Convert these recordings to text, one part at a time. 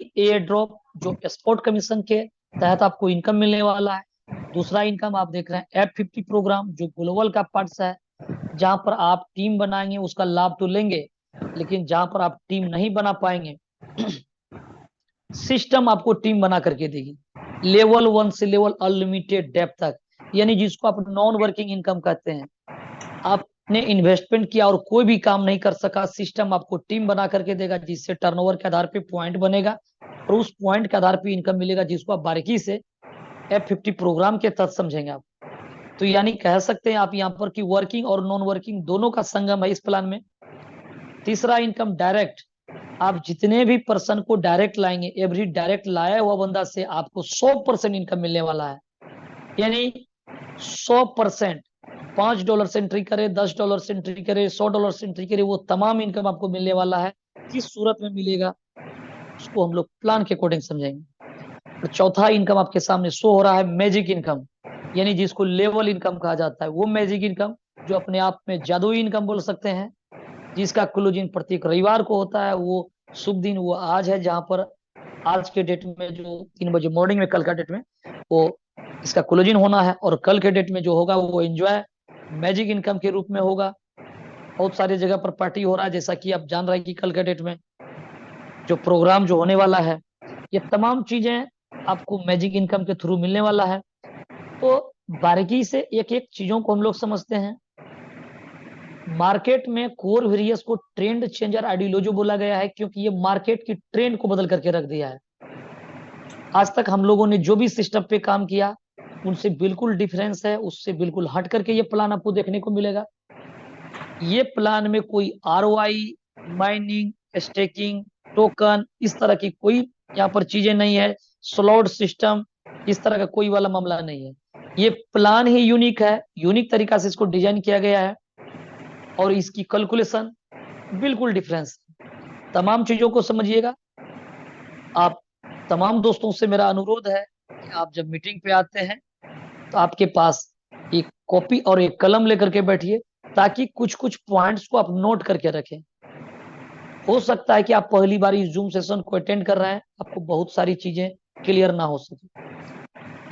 Air drop जो sport commission के तहत आपको इनकम मिलने वाला है। दूसरा इनकम आप देख रहे हैं F50 प्रोग्राम जो ग्लोबल का पार्ट्स है, जहां पर आप टीम बनाएंगे उसका लाभ तो लेंगे, लेकिन जहां पर आप टीम नहीं बना पाएंगे सिस्टम आपको टीम बना करके देगी, लेवल 1 से लेवल अनलिमिटेड डेप्थ तक, यानी जिसको आप नॉन वर्किंग इनकम कहते हैं। आपने इन्वेस्टमेंट किया और कोई भी काम नहीं कर सका, सिस्टम आपको टीम बना करके देगा, जिससे टर्नओवर के आधार पे पॉइंट बनेगा और उस पॉइंट के आधार पे इनकम मिलेगा, जिसको आप बारीकी से F50 प्रोग्राम के तहत समझेंगे आप। तो यानी कह सकते हैं आप यहाँ पर कि वर्किंग और नॉन वर्किंग दोनों का संगम है इस प्लान में। तीसरा इनकम डायरेक्ट, आप जितने भी पर्सन को डायरेक्ट लाएंगे, एवरी डायरेक्ट लाया हुआ बंदा से आपको 100% इनकम मिलने वाला है। यानी 100%, $5 से एंट्री करे, $10 से एंट्री करे, $100 से एंट्री करे, वो तमाम इनकम आपको मिलने वाला है। किस सूरत में मिलेगा उसको हम लोग प्लान के अकॉर्डिंग समझेंगे। और चौथा इनकम आपके सामने शो हो रहा है मैजिक इनकम, यानी जिसको लेवल इनकम कहा जाता है। वो मैजिक इनकम जो अपने आप में जादुई इनकम बोल सकते हैं, जिसका क्लोजिंग प्रत्येक रविवार को होता है। वो शुभ दिन वो आज है, जहां पर आज के डेट में जो 3 बजे मॉर्निंग में, कल का डेट में वो इसका क्लोजिंग होना है, और कल के डेट में जो होगा वो एंजॉय मैजिक इनकम के रूप में होगा। बहुत सारी जगह पर पार्टी हो रहा है, जैसा कि आप जान रहे हैं कि कल के डेट में जो प्रोग्राम जो होने वाला है, ये तमाम चीजें आपको मैजिक इनकम के थ्रू मिलने वाला है। तो बारीकी से एक एक चीजों को हम लोग समझते हैं। मार्केट में कोर वेरियस को ट्रेंड चेंजर आइडियोलॉजी बोला गया है, क्योंकि ये मार्केट की ट्रेंड को बदल करके रख दिया है। आज तक हम लोगों ने जो भी सिस्टम पे काम किया उनसे बिल्कुल डिफरेंस है, उससे बिल्कुल हट करके ये प्लान आपको देखने को मिलेगा। ये प्लान में कोई ROI, माइनिंग, स्टेकिंग, टोकन, इस तरह की कोई यहाँ पर चीजें नहीं है। स्लॉट सिस्टम, इस तरह का कोई वाला मामला नहीं है। ये प्लान ही यूनिक है, यूनिक तरीका से इसको डिजाइन किया गया है, और इसकी कैलकुलेशन बिल्कुल डिफरेंस। तमाम चीजों को समझिएगा। आप तमाम दोस्तों से मेरा अनुरोध है कि आप जब मीटिंग पे आते हैं तो आपके पास एक कॉपी और एक कलम लेकर के बैठिए, ताकि कुछ कुछ पॉइंट्स को आप नोट करके रखें। हो सकता है कि आप पहली बार इस जूम सेशन को अटेंड कर रहे हैं, आपको बहुत सारी चीजें क्लियर ना हो सके,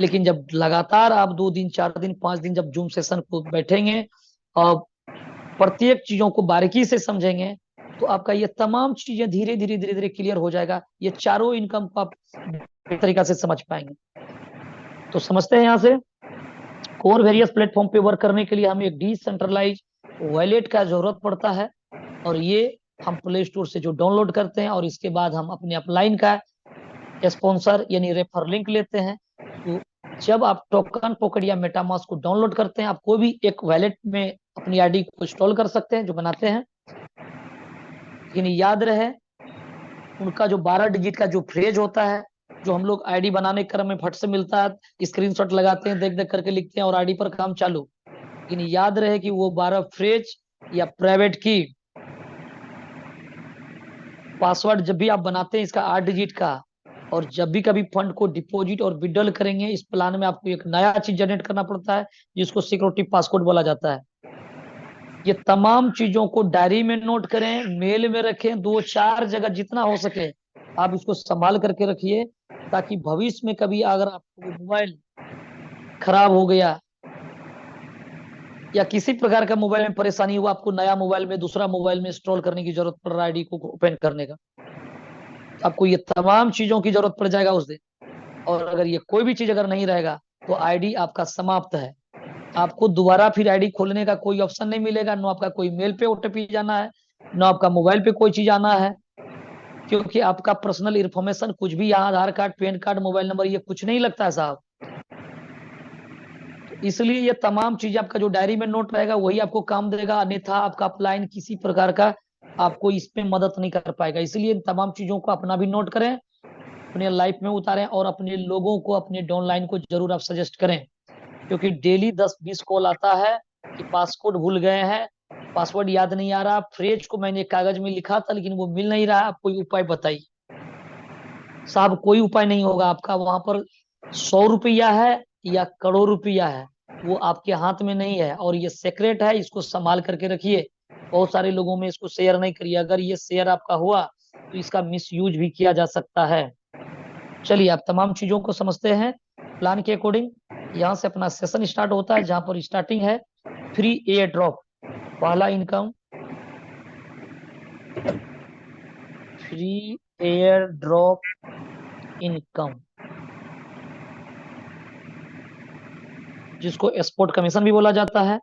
लेकिन जब लगातार आप 2 दिन, 4 दिन, 5 दिन जब जूम सेशन को बैठेंगे और प्रत्येक चीजों को बारीकी से समझेंगे, तो आपका ये तमाम चीजें धीरे धीरे धीरे धीरे क्लियर हो जाएगा। ये चारों इनकम को आप एक तरीका से समझ पाएंगे। तो समझते हैं यहाँ से, कोर वेरियस प्लेटफॉर्म पे वर्क करने के लिए हमें एक डिसेंट्रलाइज वॉलेट का जरूरत पड़ता है, और ये हम प्ले स्टोर से जो डाउनलोड करते हैं, और इसके बाद हम अपने अपलाइन का स्पॉन्सर यानी रेफर लिंक लेते हैं। तो जब आप टोकन पॉकेट या मेटामास्क को डाउनलोड करते हैं, आप कोई भी एक वॉलेट में अपनी आईडी को इंस्टॉल कर सकते हैं जो बनाते हैं, लेकिन याद रहे उनका जो 12 डिजिट का जो फ्रेज होता है, जो हम लोग आईडी बनाने के क्रम में फट से मिलता है, स्क्रीनशॉट लगाते हैं, देख देख करके लिखते हैं और आईडी पर काम चालू। लेकिन याद रहे कि वो 12 फ्रेज या प्राइवेट की पासवर्ड जब भी आप बनाते हैं इसका 8 डिजिट का, और जब भी कभी फंड को डिपॉजिट और विड्रॉल करेंगे, इस प्लान में आपको एक नया चीज जनरेट करना पड़ता है, जिसको सिक्योरिटी पासवर्ड बोला जाता है। ये तमाम चीजों को डायरी में नोट करें, मेल में रखें, 2-4 जगह जितना हो सके आप इसको संभाल करके रखिए, ताकि भविष्य में कभी अगर आपको मोबाइल खराब हो गया या किसी प्रकार का मोबाइल में परेशानी हुआ, आपको नया मोबाइल में, दूसरा मोबाइल में इंस्टॉल करने की जरूरत पड़ रहा है आईडी को ओपन करने का, आपको ये तमाम चीजों की जरूरत पड़ जाएगा उस दिन। और अगर ये कोई भी चीज अगर नहीं रहेगा तो आईडी आपका समाप्त है। आपको दोबारा फिर आईडी खोलने का कोई ऑप्शन नहीं मिलेगा, ना आपका कोई मेल पे OTP जाना है, ना आपका मोबाइल पे कोई चीज आना है, क्योंकि आपका पर्सनल इंफॉर्मेशन कुछ भी यहाँ Aadhaar card, PAN card, mobile number, ये कुछ नहीं लगता है साहब। तो इसलिए ये तमाम चीज आपका जो डायरी में नोट रहेगा वही आपको काम देगा, अन्यथा आपका अपलाइन किसी प्रकार का आपको इस पे मदद नहीं कर पाएगा। इसलिए इन तमाम चीजों को अपना भी नोट करें, अपने लाइफ में उतारें, और अपने लोगों को, अपने डाउनलाइन को जरूर आप सजेस्ट करें, क्योंकि डेली 10-20 कॉल आता है कि पासवर्ड भूल गए हैं, पासवर्ड याद नहीं आ रहा, फ्रेज को मैंने कागज में लिखा था लेकिन वो मिल नहीं रहा, आप कोई उपाय बताइए। साहब कोई उपाय नहीं होगा आपका, वहां पर 100 रुपया है या करोड़ रुपया है, वो आपके हाथ में नहीं है, और ये सीक्रेट है, इसको संभाल करके रखिए। बहुत सारे लोगों में इसको शेयर नहीं करिए, अगर ये शेयर आपका हुआ तो तो इसका मिसयूज भी किया जा सकता है। चलिए आप तमाम चीजों को समझते हैं प्लान के अकॉर्डिंग। यहाँ से अपना सेशन स्टार्ट होता है, जहां पर स्टार्टिंग है फ्री एयर ड्रॉप। पहला income free air drop income, जिसको एक्सपोर्ट कमीशन भी बोला जाता है।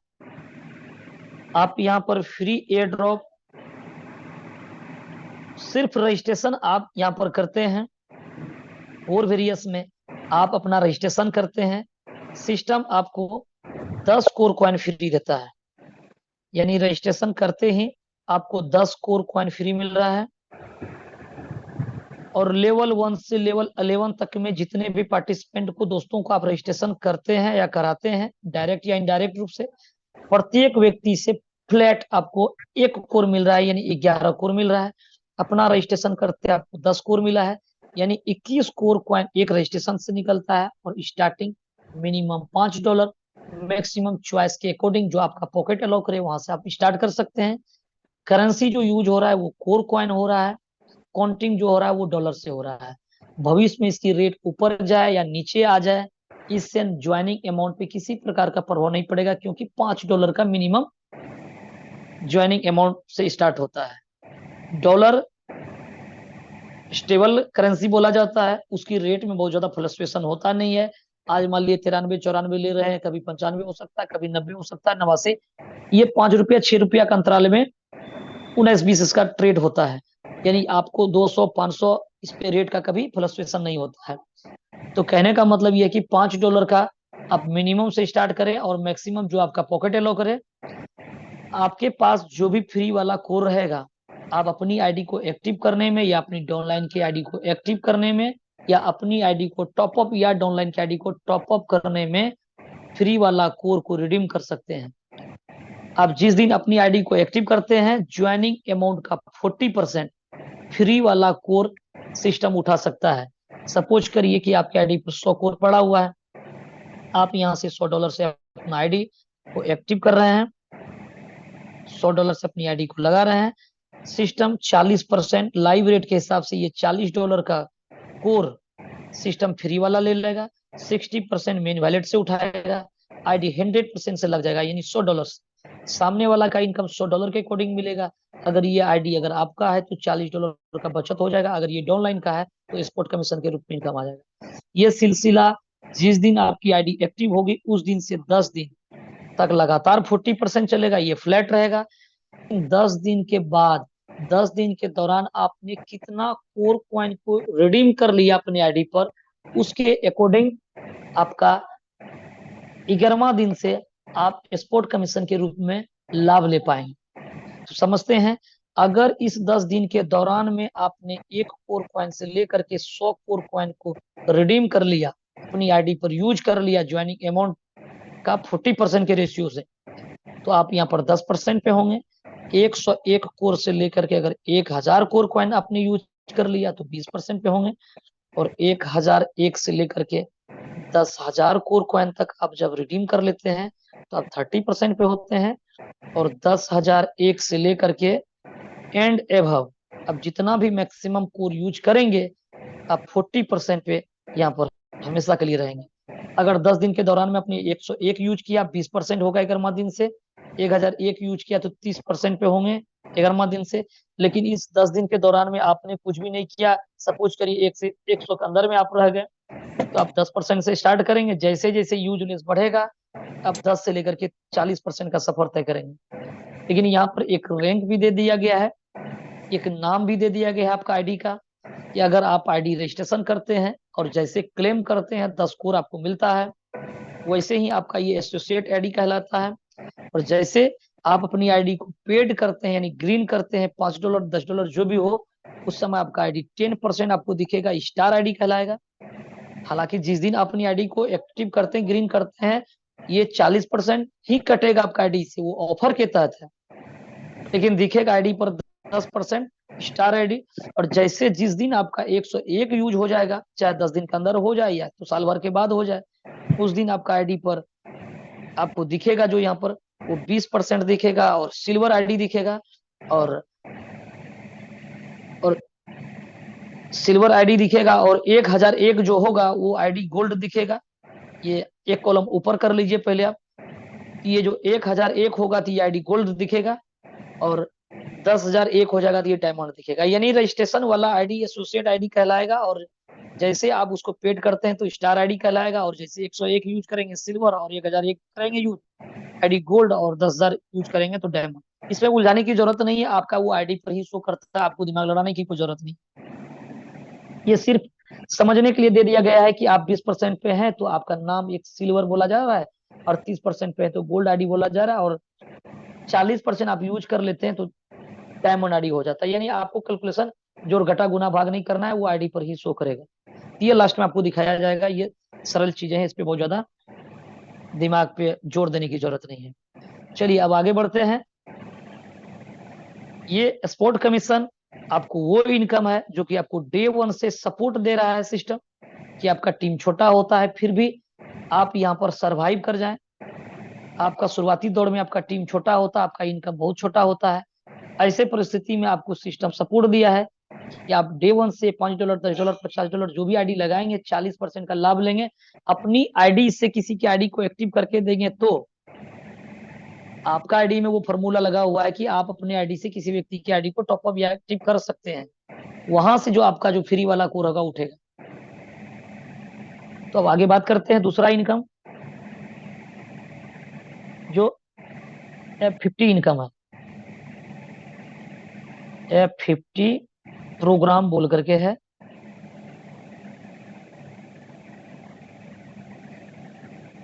आप यहाँ पर फ्री एयर ड्रॉप सिर्फ रजिस्ट्रेशन आप यहाँ पर करते हैं, और वेरियस में आप अपना रजिस्ट्रेशन करते हैं, सिस्टम आपको 10 कोर कॉइन फ्री देता है। यानी रजिस्ट्रेशन करते ही आपको 10 कोर कॉइन फ्री मिल रहा है। और लेवल 1 से लेवल 11 तक में जितने भी पार्टिसिपेंट को, दोस्तों को आप रजिस्ट्रेशन करते हैं या कराते हैं डायरेक्ट या इनडायरेक्ट रूप से, प्रत्येक व्यक्ति से फ्लैट आपको 1 कोर मिल रहा है, यानी 11 कोर मिल रहा है। अपना रजिस्ट्रेशन करते आपको 10 कोर मिला है, यानी 21 कोर कॉइन एक रजिस्ट्रेशन से निकलता है। और स्टार्टिंग मिनिमम $5, मैक्सिमम चॉइस के अकॉर्डिंग जो आपका पॉकेट अलाउ करे वहां से आप स्टार्ट कर सकते हैं। करेंसी जो यूज हो रहा है वो कोर कॉइन हो रहा है, काउंटिंग जो हो रहा है वो डॉलर से हो रहा है। भविष्य में इसकी रेट ऊपर जाए या नीचे आ जाए, इससे ज्वाइनिंग अमाउंट पे किसी प्रकार का प्रभाव नहीं पड़ेगा, क्योंकि $5 का मिनिमम ज्वाइनिंग अमाउंट से स्टार्ट होता है। डॉलर स्टेबल करेंसी बोला जाता है, उसकी रेट में बहुत ज्यादा फ्लक्चुएशन होता नहीं है। आज मान लिए 93-94 ले रहे हैं, कभी 95 हो सकता है, कभी 90 हो सकता है, 89। ये ₹5 ₹6 का अंतराल में 19-20 इसका ट्रेड होता है। यानी आपको 200-500 इस पे रेट का कभी फ्लक्चुएशन नहीं होता है। तो कहने का मतलब ये है कि $5 का आप मिनिमम से स्टार्ट करें और मैक्सिमम जो आपका पॉकेट अलाउ करे। आपके पास जो भी फ्री वाला कोर रहेगा, आप अपनी आईडी को एक्टिव करने में या अपनी डाउनलाइन की आईडी को एक्टिव करने में या अपनी आईडी को टॉपअप या डाउनलाइन की आईडी को टॉपअप करने में फ्री वाला कोर को रिडीम कर सकते हैं। आप जिस दिन अपनी आईडी को एक्टिव करते हैं, ज्वाइनिंग अमाउंट का 40% फ्री वाला कोर सिस्टम उठा सकता है। सपोज करिए कि आपकी आईडी पर 100 कोर पड़ा हुआ है, आप यहाँ से $100 से अपना आईडी को एक्टिव कर रहे हैं, $100 से अपनी आईडी को लगा रहे हैं। सिस्टम 40% लाइव रेट के हिसाब से ये $40 का कोर सिस्टम फ्री वाला ले लेगा, 60% मेन वैलेट से उठाएगा, आईडी 100% से लग जाएगा, यानी $100। सामने वाला का इनकम $100 के अकॉर्डिंग मिलेगा। अगर ये आईडी अगर आपका है तो $40 का बचत हो जाएगा। अगर ये डाउनलाइन का है तो एक्सपोर्ट कमीशन के रूप में इनकम आ जाएगा। ये सिलसिला जिस दिन आपकी आईडी एक्टिव होगी उस दिन से 10 दिन तक लगातार 40% चलेगा, ये फ्लैट रहेगा। 10 दिन के बाद, 10 दिन के दौरान आपने कितना कोर कॉइन को रिडीम कर लिया अपने आईडी पर, उसके अकॉर्डिंग आपका 11वां दिन से आप एक्सपोर्ट कमीशन के रूप में लाभ ले पाएंगे। तो समझते हैं, अगर इस 10 दिन के दौरान में आपने 1 कोर कॉइन से लेकर के 100 कोर कॉइन को रिडीम कर लिया, अपनी आईडी पर यूज कर लिया ज्वाइनिंग अमाउंट का 40% के रेशियो से, तो आप यहाँ पर 10% पे होंगे। 101 कोर से लेकर के अगर 1000 कोर कॉइन आपने यूज कर लिया तो 20% पे होंगे। और 1001 से लेकर के 10,000 कोर कॉइन तक आप जब रिडीम कर लेते हैं तो आप 30% पे होते हैं। और 10,001 से लेकर के एंड एबव अब जितना भी मैक्सिमम कोर यूज करेंगे, आप 40% पे यहाँ पर हमेशा के लिए रहेंगे। अगर 10 दिन के दौरान में अपनी 101 यूज किया, 20% होगा 11वां दिन से। 1001 यूज किया तो 30% पे होंगे 11वां दिन से। लेकिन इस 10 दिन के दौरान में आपने कुछ भी नहीं किया, सपोज करिए 1 से 100 के अंदर में आप रह गए, तो आप 10% से स्टार्ट करेंगे। जैसे जैसे यूजनेस बढ़ेगा, आप 10 से लेकर के 40% का सफर तय करेंगे। लेकिन यहाँ पर एक रैंक भी दे दिया गया है, एक नाम भी दे दिया गया है आपका आईडी का, कि अगर आप आईडी रजिस्ट्रेशन करते हैं और जैसे क्लेम करते हैं 10 कोर आपको मिलता है, वैसे ही आपका ये एसोसिएट आईडी कहलाता है। और जैसे आप अपनी आईडी को पेड करते हैं, यानी ग्रीन करते हैं, $5 $10 जो भी हो, उस समय आपका आईडी 10% आपको दिखेगा, स्टार आईडी कहलाएगा। हालांकि जिस दिन अपनी आईडी को एक्टिव करते हैं, ग्रीन करते हैं, ये 40% ही कटेगा आपका आईडी से, वो ऑफर के तहत है। लेकिन दिखेगा आईडी पर 10% स्टार आईडी। और जैसे जिस दिन आपका 101 यूज हो जाएगा, चाहे 10 दिन के अंदर हो जाए या तो साल भर के बाद हो जाए, उस दिन आपका आईडी पर आपको दिखेगा जो यहाँ पर वो 20% दिखेगा और सिल्वर आईडी दिखेगा। और सिल्वर आईडी दिखेगा, और 1001 जो होगा वो आईडी गोल्ड दिखेगा। ये एक कॉलम ऊपर कर लीजिए पहले आप। ये जो 1001 होगा तो ये आईडी गोल्ड दिखेगा, और 10,001 हो जाएगा तो ये डायमंड दिखेगा। यानी रजिस्ट्रेशन वाला आईडी एसोसिएट आईडी कहलाएगा, और जैसे आप उसको पेड करते हैं तो स्टार आईडी कहलाएगा, और जैसे 101 यूज करेंगे सिल्वर, और 1001 करेंगे यूज आईडी गोल्ड, और 10,000 यूज करेंगे तो डायमंड। इसमें उलझाने की जरूरत नहीं है, आपका वो आईडी पर ही शो करता है, आपको दिमाग लड़ाने की कोई जरूरत नहीं। ये सिर्फ समझने के लिए दे दिया गया है कि आप 20% पे हैं तो आपका नाम एक सिल्वर बोला जा रहा है, और 30% पे है तो गोल्ड आईडी बोला जा रहा है, और 40% आप यूज कर लेते हैं तो डायमंड आईडी हो जाता है। यानी आपको कैलकुलेशन जोड़ घटा गुना भाग नहीं करना है, वो आईडी पर ही शो करेगा। ये लास्ट में आपको दिखाया जाएगा। ये सरल चीजें हैं, इस पे बहुत ज्यादा दिमाग पे जोर देने की जरूरत नहीं है। चलिए अब आगे बढ़ते हैं। ये स्पोर्ट कमीशन आपको वो इनकम है जो कि आपको डे 1 से सपोर्ट दे रहा है सिस्टम, कि आपका टीम छोटा होता है फिर भी आप यहाँ पर सरवाइव कर जाएं। आपका शुरुआती दौर में आपका टीम छोटा होता है, आपका इनकम बहुत छोटा होता है। ऐसे परिस्थिति में आपको सिस्टम सपोर्ट दिया है कि आप डे 1 से $5, $10, $50 जो भी आईडी लगाएंगे 40% का लाभ लेंगे। अपनी आईडी से किसी की आईडी को एक्टिव करके देंगे तो आपका आईडी में वो फॉर्मूला लगा हुआ है कि आप अपने आईडी से किसी व्यक्ति की आईडी को टॉपअप या एक्टिव कर सकते हैं। वहां से जो आपका जो फ्री वाला कोड होगा उठेगा। तो अब आगे बात करते हैं दूसरा इनकम, जो F50 इनकम है। F50 प्रोग्राम बोल करके है,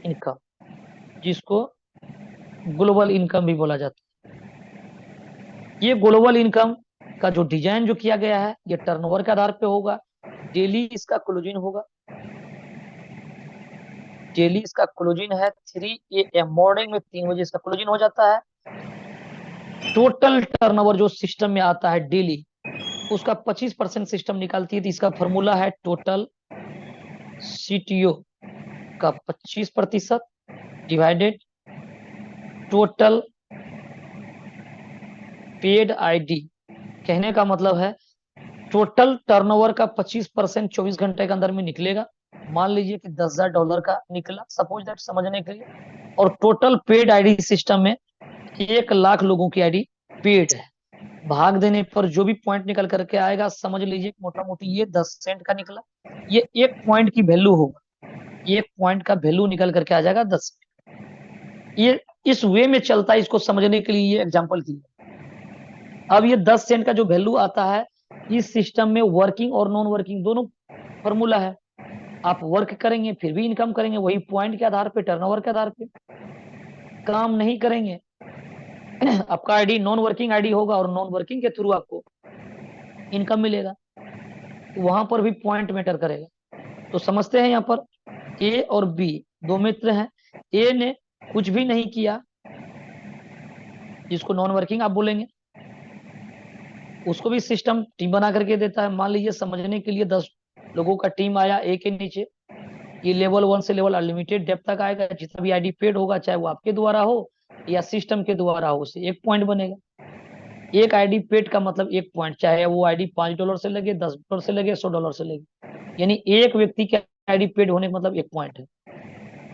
इनकम, जिसको ग्लोबल इनकम भी बोला जाता है। ये ग्लोबल इनकम का जो डिजाइन जो किया गया है, ये टर्नओवर के आधार पे होगा। डेली इसका क्लोजिंग होगा, डेली इसका क्लोजिंग है 3 AM मॉर्निंग में 3 बजे इसका क्लोजिंग हो जाता है। टोटल टर्नओवर जो सिस्टम में आता है डेली, उसका 25% सिस्टम निकालती है। तो इसका फॉर्मूला है टोटल CTO का 25% डिवाइडेड टोटल पेड आईडी। कहने का मतलब है टोटल टर्नओवर का 25% 24 घंटे के अंदर में निकलेगा। मान लीजिए कि $10,000 का निकला, सपोज दैट, समझने के लिए। और टोटल पेड आईडी सिस्टम में 1 लाख लोगों की आईडी पेड है। भाग देने पर जो भी पॉइंट निकल करके आएगा, समझ लीजिए मोटा मोटी ये 10 सेंट का निकला। ये 1 पॉइंट की वैल्यू होगा, 1 पॉइंट का वैल्यू निकल करके आ जाएगा 10। ये इस वे में चलता है, इसको समझने के लिए ये एग्जाम्पल की। अब ये 10 सेंट का जो वैल्यू आता है, इस सिस्टम में वर्किंग और नॉन वर्किंग दोनों फॉर्मूला है। आप वर्क करेंगे फिर भी इनकम करेंगे, वही पॉइंट के आधार पे, टर्नओवर के आधार पे। काम नहीं करेंगे, आपका आईडी नॉन वर्किंग आईडी होगा, और नॉन वर्किंग के थ्रू आपको इनकम मिलेगा, तो वहां पर भी पॉइंट मैटर करेगा। तो समझते हैं यहाँ पर ए और बी दो मित्र हैं। ए ने कुछ भी नहीं किया, जिसको नॉन वर्किंग आप बोलेंगे, उसको भी सिस्टम टीम बना करके देता है। मान लीजिए समझने के लिए 10 लोगों का टीम आया ए के नीचे। ये लेवल 1 से लेवल अनलिमिटेड डेप्थ तक आएगा। जितना भी आईडी पेड होगा, चाहे वो आपके द्वारा हो या सिस्टम के द्वारा हो, उसे 1 पॉइंट बनेगा। एक आईडी पेड का मतलब 1 पॉइंट, चाहे वो आईडी $5 से लगे, $10 से लगे, $100 से लगे। यानी एक व्यक्ति की आईडी पेड होने का मतलब 1 पॉइंट है।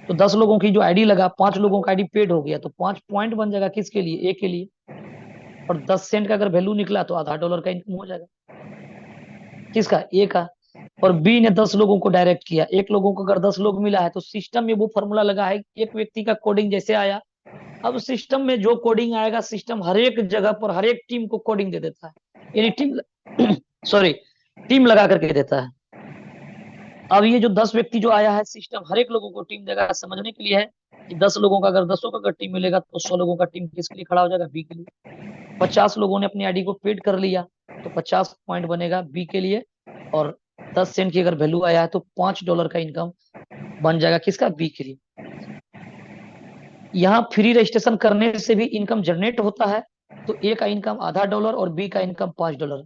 तो 10 लोगों की जो आईडी लगा, 5 लोगों का आईडी पेड हो गया, तो 5 पॉइंट बन जाएगा। किसके लिए? ए के लिए। और 10 सेंट का अगर वैल्यू निकला तो आधा $1 का इनकम हो जाएगा। किसका? ए का। और बी ने 10 लोगों को डायरेक्ट किया। एक लोगों को अगर 10 लोग मिला है तो सिस्टम में वो फॉर्मूला लगा है, एक व्यक्ति का कोडिंग जैसे आया, अब सिस्टम में जो कोडिंग आएगा, सिस्टम हर एक जगह पर हर एक टीम को कोडिंग दे देता है। यानी टीम लगा करके देता है। अब ये जो 10 व्यक्ति जो आया है, सिस्टम हर एक लोगों को टीम देगा। समझने के लिए है कि 10 लोगों का अगर 10 का अगर टीम मिलेगा तो 100 लोगों का टीम किसके लिए खड़ा हो जाएगा? बी के लिए। 50 लोगों ने अपनी आईडी को पेड कर लिया तो 50 पॉइंट बनेगा बी के लिए। और 10 सेंट की अगर वैल्यू आया है तो $5 का इनकम बन जाएगा। किसका? बी के लिए। यहाँ फ्री रजिस्ट्रेशन करने से भी इनकम जनरेट होता है। तो ए का इनकम आधा $1 और बी का इनकम $5।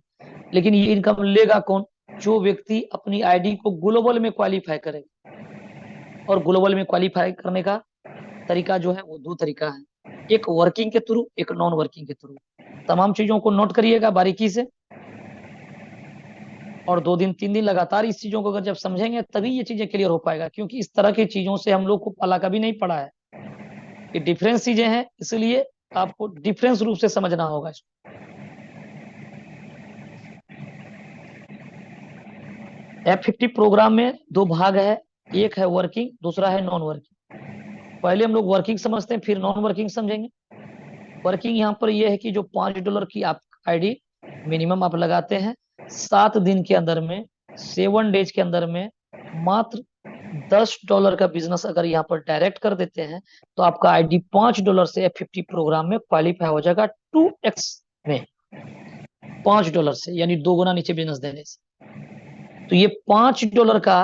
लेकिन ये इनकम लेगा कौन? जो व्यक्ति अपनी आईडी को ग्लोबल में क्वालिफाई करे। और ग्लोबल में क्वालिफाई करने का तरीका जो है वो 2 तरीका है, एक वर्किंग के थ्रू, एक नॉन वर्किंग के थ्रू। तमाम चीजों को नोट करिएगा बारीकी से। और 2 दिन 3 दिन लगातार इस चीजों को अगर जब समझेंगे तभी ये चीजें क्लियर हो पाएगा, क्योंकि इस तरह की चीजों से हम लोग को पला कभी नहीं पड़ा है। ये डिफरेंस चीजें हैं, इसलिए आपको डिफरेंस रूप से समझना होगा इसको। F50 प्रोग्राम में 2 भाग है, एक है वर्किंग, दूसरा है नॉन वर्किंग। पहले हम लोग वर्किंग समझते हैं, फिर नॉन वर्किंग समझेंगे। वर्किंग यहाँ पर यह है कि जो $5 की आप आईडी मिनिमम आप लगाते हैं, 7 दिन के अंदर में, 7 डेज के अंदर में मात्र $10 का बिजनेस अगर यहाँ पर डायरेक्ट कर देते हैं तो आपका आईडी $5 से F50 प्रोग्राम में क्वालिफाई हो जाएगा 2x में, $5 से, यानी 2 गुना नीचे बिजनेस देने से। तो ये $5 का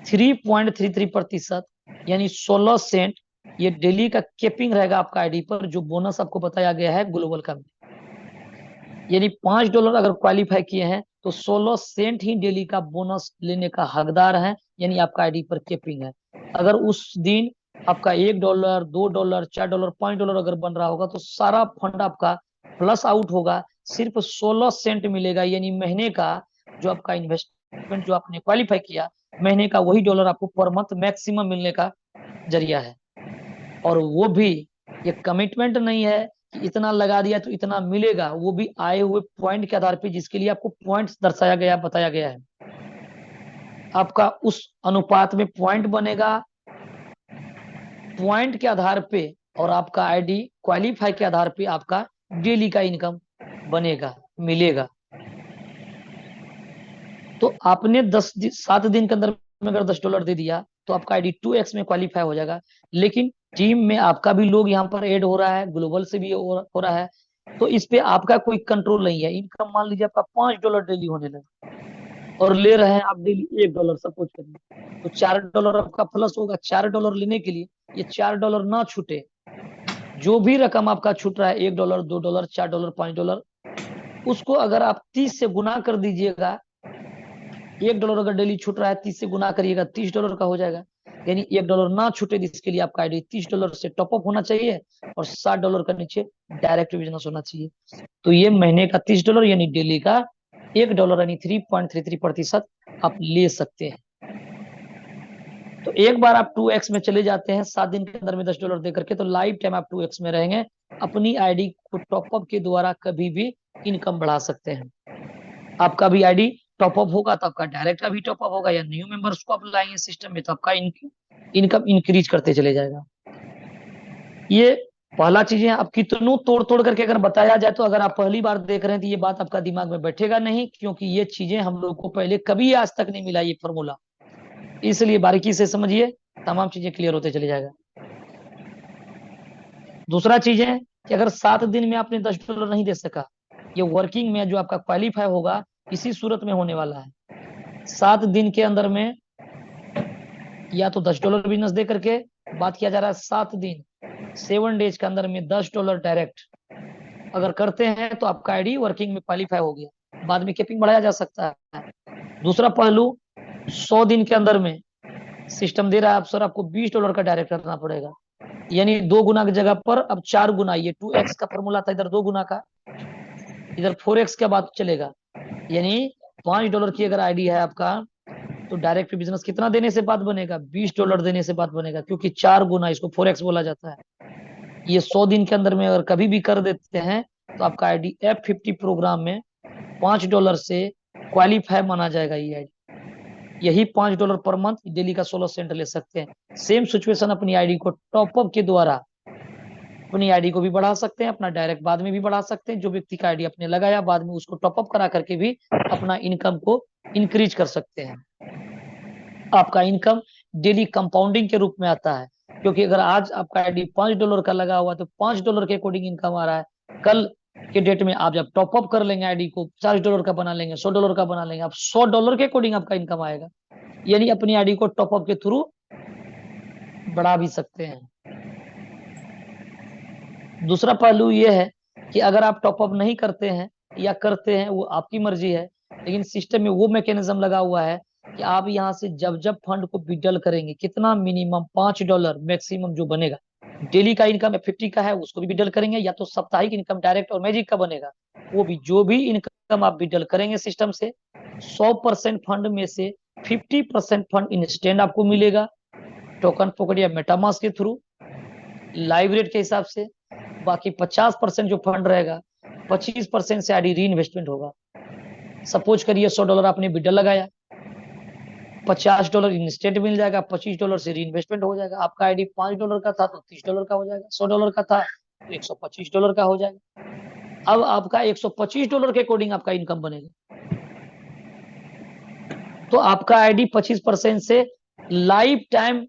3.33% यानी 16 सेंट ये डेली का केपिंग रहेगा आपका आईडी पर, जो बोनस आपको बताया गया है ग्लोबल का। यानी $5 अगर क्वालिफाई किए हैं तो 16 सेंट ही डेली का बोनस लेने का हकदार है, यानी आपका आईडी पर केपिंग है। अगर उस दिन आपका $1, $2, $4, $5 अगर बन रहा होगा तो सारा फंड आपका प्लस आउट होगा, सिर्फ 16 सेंट मिलेगा। यानी महीने का जो आपका इन्वेस्टमेंट जो आपने क्वालिफाई किया, महीने का वही डॉलर आपको पर मंथ मैक्सिमम मिलने का जरिया है। और वो भी ये कमिटमेंट नहीं है कि इतना लगा दिया तो इतना मिलेगा, वो भी आए हुए पॉइंट के आधार पे, जिसके लिए आपको पॉइंट्स दर्शाया गया, बताया गया है। आपका उस अनुपात में पॉइंट बनेगा, पॉइंट के आधार पे और आपका आईडी क्वालिफाई के आधार पे आपका डेली का इनकम बनेगा, मिलेगा। तो आपने 7 दिन के अंदर में अगर $10 दे दिया तो आपका आईडी 2x में क्वालिफाई हो जाएगा। लेकिन टीम में आपका भी लोग यहाँ पर ऐड हो रहा है, ग्लोबल से भी हो रहा है, तो इस पे आपका कोई कंट्रोल नहीं है। इनकम मान लीजिए आपका $5 डेली होने लगे और ले रहे हैं आप डेली $1 सपोज करिए, तो $4 आपका प्लस होगा। $4 लेने के लिए ये $4 ना छूटे, जो भी रकम आपका छूट रहा है, $1, $2, $4, $5, उसको अगर आप 30 से गुना कर दीजिएगा, $1 अगर डेली छूट रहा है 30 से गुना करिएगा, $30 का हो जाएगा। यानी $1 ना छूटे, जिसके लिए आपका आईडी $30 से टॉपअप होना चाहिए और $60 का नीचे डायरेक्ट बिजनेस होना चाहिए। तो ये महीने का $30 यानी डेली का $1 यानी 3.33% आप ले सकते हैं। तो एक बार आप 2x में चले जाते हैं 7 दिन के अंदर में $10 दे करके, तो लाइफ टाइम आप 2x में रहेंगे। अपनी आईडी को टॉपअप के द्वारा कभी भी इनकम बढ़ा सकते हैं। आपका भी आईडी टॉपअप होगा तो आपका डायरेक्ट का भी टॉपअप होगा, या न्यू मेंबर्स को आप लाएंगे सिस्टम में तो आपका इनकम इंक्रीज करते चले जाएगा। ये पहला चीज है। अब कितनों तोड़ तोड़ करके अगर बताया जाए तो अगर आप पहली बार देख रहे हैं तो ये बात आपका दिमाग में बैठेगा नहीं, क्योंकि ये चीजें हम लोग को पहले कभी आज तक नहीं मिला ये फॉर्मूला। इसलिए बारीकी से समझिए, तमाम चीजें क्लियर होते चले जाएगा। दूसरा चीज है कि अगर 7 दिन में आपने $10 नहीं दे सका, ये वर्किंग में जो आपका क्वालिफाई होगा इसी सूरत में होने वाला है। 7 दिन के अंदर में या तो $10 बिजनेस दे करके, बात किया जा रहा है 7 दिन 7 डेज के अंदर में $10 डायरेक्ट अगर करते हैं तो आपका आईडी वर्किंग में क्वालिफाई हो गया। बाद में केपिंग बढ़ाया जा सकता है। दूसरा पहलू, 100 दिन के अंदर में सिस्टम दे रहा है आप सर आपको $20 का डायरेक्ट करना पड़ेगा, यानी 2 गुना की जगह पर अब 4 गुना। ये 2x का फॉर्मूला था, इधर 2 गुना का, इधर 4x का बात चलेगा। यानी $5 की अगर आईडी है आपका तो डायरेक्ट बिजनेस कितना देने से बात बनेगा? $20 देने से बात बनेगा, क्योंकि 4 गुना, इसको 4x बोला जाता है। ये 100 दिन के अंदर में अगर कभी भी कर देते हैं तो आपका आईडी F50 प्रोग्राम में $5 से क्वालिफाई माना जाएगा। ये आईडी यही $5 पर मंथ डेली का 16 सेंट ले सकते हैं। सेम सिचुएशन अपनी आईडी को टॉपअप के द्वारा अपनी आईडी को भी बढ़ा सकते हैं, अपना डायरेक्ट बाद में भी बढ़ा सकते हैं। जो व्यक्ति का आईडी अपने लगाया बाद में उसको टॉपअप करा करके भी अपना इनकम को इंक्रीज कर सकते हैं। आपका इनकम डेली कंपाउंडिंग के रूप में आता है, क्योंकि अगर आज आपका आईडी $5 का लगा हुआ तो $5 के अकॉर्डिंग इनकम आ रहा है। कल के डेट में आप जब टॉपअप कर लेंगे आईडी को, $50 का बना लेंगे, $100 का बना लेंगे, आप $100 के अकॉर्डिंग आपका इनकम आएगा। यानी अपनी आईडी को टॉपअप के थ्रू बढ़ा भी सकते हैं। दूसरा पहलू ये है कि अगर आप टॉपअप नहीं करते हैं या करते हैं, वो आपकी मर्जी है, लेकिन सिस्टम में वो मैकेनिज्म लगा हुआ है कि आप यहाँ से जब जब फंड को विड्रॉल करेंगे, कितना मिनिमम $5 मैक्सिमम जो बनेगा, डेली का इनकम FD का है उसको भी विड्रॉल करेंगे, या तो साप्ताहिक इनकम डायरेक्ट और मैजिक का बनेगा वो भी, जो भी इनकम आप विड्रॉल करेंगे सिस्टम से 100% फंड में से 50% फंड इंस्टेंट आपको मिलेगा टोकन पॉकेट या मेटामास्क के थ्रू लाइव रेट के हिसाब से। बाकी 50% जो फंड रहेगा 25% से आईडी री इन्वेस्टमेंट होगा। सपोज करिए $100 आपने विड्रॉल लगाया, $50 इंस्टेंट मिल जाएगा, $25 से री इन्वेस्टमेंट हो जाएगा। आपका आईडी $5 का था तो $30 का हो जाएगा, $100 का था तो $125 का हो जाएगा। अब आपका $125 के अकॉर्डिंग आपका इनकम बनेगा। तो आपका आईडी 25% से लाइफ टाइम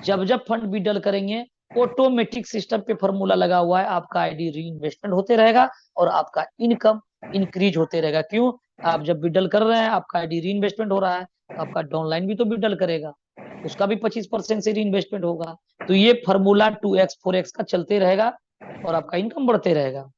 जब जब फंड विड्रॉल करेंगे ऑटोमेटिक सिस्टम पे फॉर्मूला लगा हुआ है, आपका आईडी री इन्वेस्टमेंट होते रहेगा और आपका इनकम इंक्रीज होते रहेगा। क्यों? आप जब विड्रॉल कर रहे हैं आपका आईडी री इन्वेस्टमेंट हो रहा है, आपका डाउनलाइन भी तो विड्रॉल करेगा, उसका भी 25% से री इन्वेस्टमेंट होगा। तो ये फॉर्मूला 2x 4x का चलते रहेगा और आपका इनकम बढ़ते रहेगा।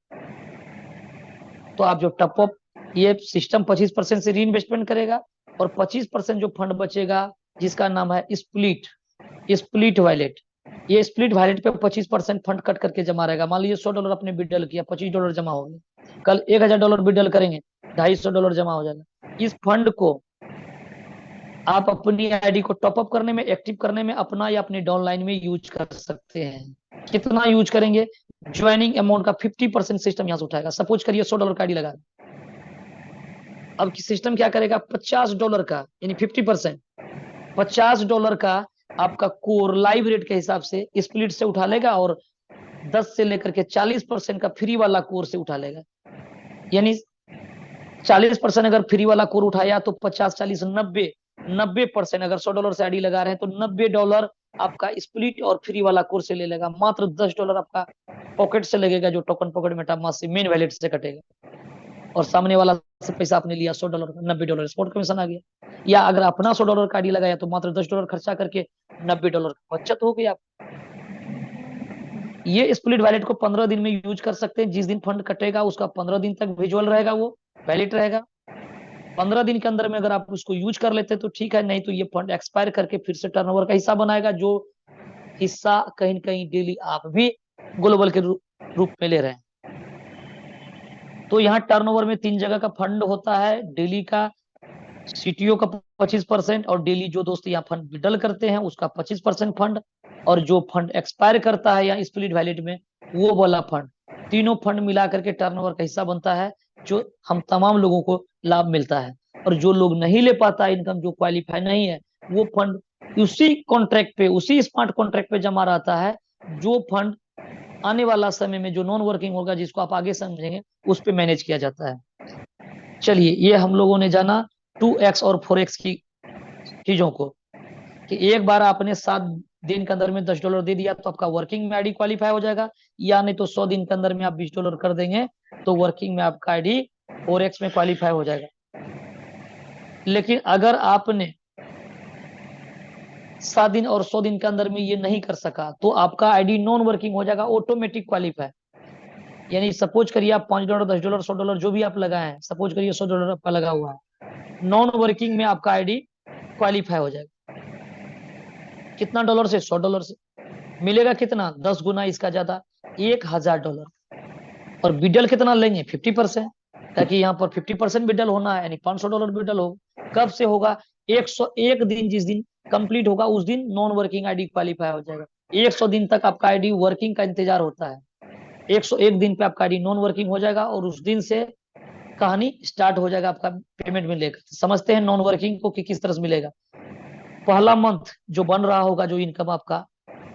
तो आप जो टॉपअप ये सिस्टम 25% से री इन्वेस्टमेंट करेगा और 25% जो फंड बचेगा जिसका नाम है स्प्लिट वॉलेट, ये स्प्लिट वॉलेट पे 25% फंड कट करके जमा रहेगा। मान लीजिए $100 आपने विड्रॉल किया, $25 जमा हो गया, कल $1000 विड्रॉल करेंगे, $250 जमा हो जाएगा। इस फंड को आप अपनी आईडी को टॉपअप करने में, एक्टिव करने में, अपना या अपने डाउनलाइन में यूज कर सकते हैं। कितना यूज करेंगे? ज्वाइनिंग अमाउंट का 50% सिस्टम यहाँ से उठाएगा। सपोज करिए $100 का आईडी लगा, अब सिस्टम क्या करेगा? $50 का यानी 50%, $50 का आपका कोर लाइव रेट के हिसाब से स्प्लिट से उठा लेगा और 10 से लेकर के 40% का फ्री वाला कोर से उठा लेगा। यानी 40% अगर फ्री वाला कोर उठाया तो 50 40 90% अगर $100 से आईडी लगा रहे हैं तो $90 आपका स्प्लिट और फ्री वाला कोर से ले लेगा। मात्र $10 आपका पॉकेट से लगेगा, जो टोकन पॉकेट मेटामास्क से मेन वैलेट से कटेगा और सामने वाला से पैसा आपने लिया $100 का, $90 स्पॉट कमीशन आ गया। या अगर अपना $100 का आईडी लगाया तो मात्र $10 खर्चा करके $90 का बचत हो गई आप। ये स्प्लिट वैलेट को 15 दिन में यूज कर सकते हैं। जिस दिन फंड कटेगा उसका 15 दिन तक विजुअल रहेगा, वो वैलिड रहेगा। 15 दिन के अंदर में अगर आप उसको यूज कर लेते तो ठीक है, नहीं तो ये फंड एक्सपायर करके फिर से टर्नओवर का हिस्सा बनाएगा, जो हिस्सा कहीं न कहीं डेली आप भी ग्लोबल के रूप में ले रहे हैं। तो यहाँ टर्नओवर में 3 जगह का फंड होता है, डेली का CTO का 25% और डेली जो दोस्त यहाँ फंड विड्रॉल करते हैं उसका 25% फंड, और जो फंड एक्सपायर करता है या स्प्लिट वैलेट में वो वाला फंड। तीनों फंड मिला करके टर्नओवर का हिस्सा बनता है, जो हम तमाम लोगों को लाभ मिलता है। और जो लोग नहीं ले पाता इनकम, जो क्वालिफाई नहीं है, वो फंड उसी कॉन्ट्रैक्ट पे, उसी स्मार्ट कॉन्ट्रैक्ट पे जमा रहता है, जो फंड आने वाला समय में जो नॉन वर्किंग होगा, जिसको आप आगे समझेंगे, उस पे मैनेज किया जाता है। चलिए, ये हम लोगों ने जाना 2x और 4x की चीजों को, कि एक बार आपने 7 दिन के अंदर में $10 दे दिया तो आपका वर्किंग में आईडी क्वालिफाई हो जाएगा, या नहीं तो 100 दिन के अंदर में आप $20 कर देंगे तो वर्किंग में आपका आईडी 4x में क्वालिफाई हो जाएगा। लेकिन अगर आपने 7 दिन और 100 दिन के अंदर में ये नहीं कर सका तो आपका आईडी नॉन वर्किंग हो जाएगा, ऑटोमेटिक क्वालिफाई। यानी सपोज करिए आप $5 $10 $100 जो भी आप लगाए हैं, सपोज करिए $100 आपका लगा हुआ है, नॉन वर्किंग में आपका आईडी क्वालिफाई हो जाएगा। कितना डॉलर से? $100 से। मिलेगा कितना? 10 गुना इसका ज्यादा, $1000। और विड्रॉल कितना लेंगे? 50%, ताकि यहाँ पर 50% विड्रॉल होना है, यानी $500 विड्रॉल होगा। कब से होगा? 101 दिन, जिस दिन कंप्लीट होगा उस दिन नॉन वर्किंग आईडी क्वालिफाई हो जाएगा। 100 दिन तक आपका आईडी वर्किंग का इंतजार होता है, 101 दिन पे आपका आईडी नॉन वर्किंग हो जाएगा और उस दिन से कहानी स्टार्ट हो जाएगा आपका पेमेंट मिलेगा। समझते हैं नॉन वर्किंग को कि किस तरह से मिलेगा। पहला मंथ जो बन रहा होगा, जो इनकम आपका,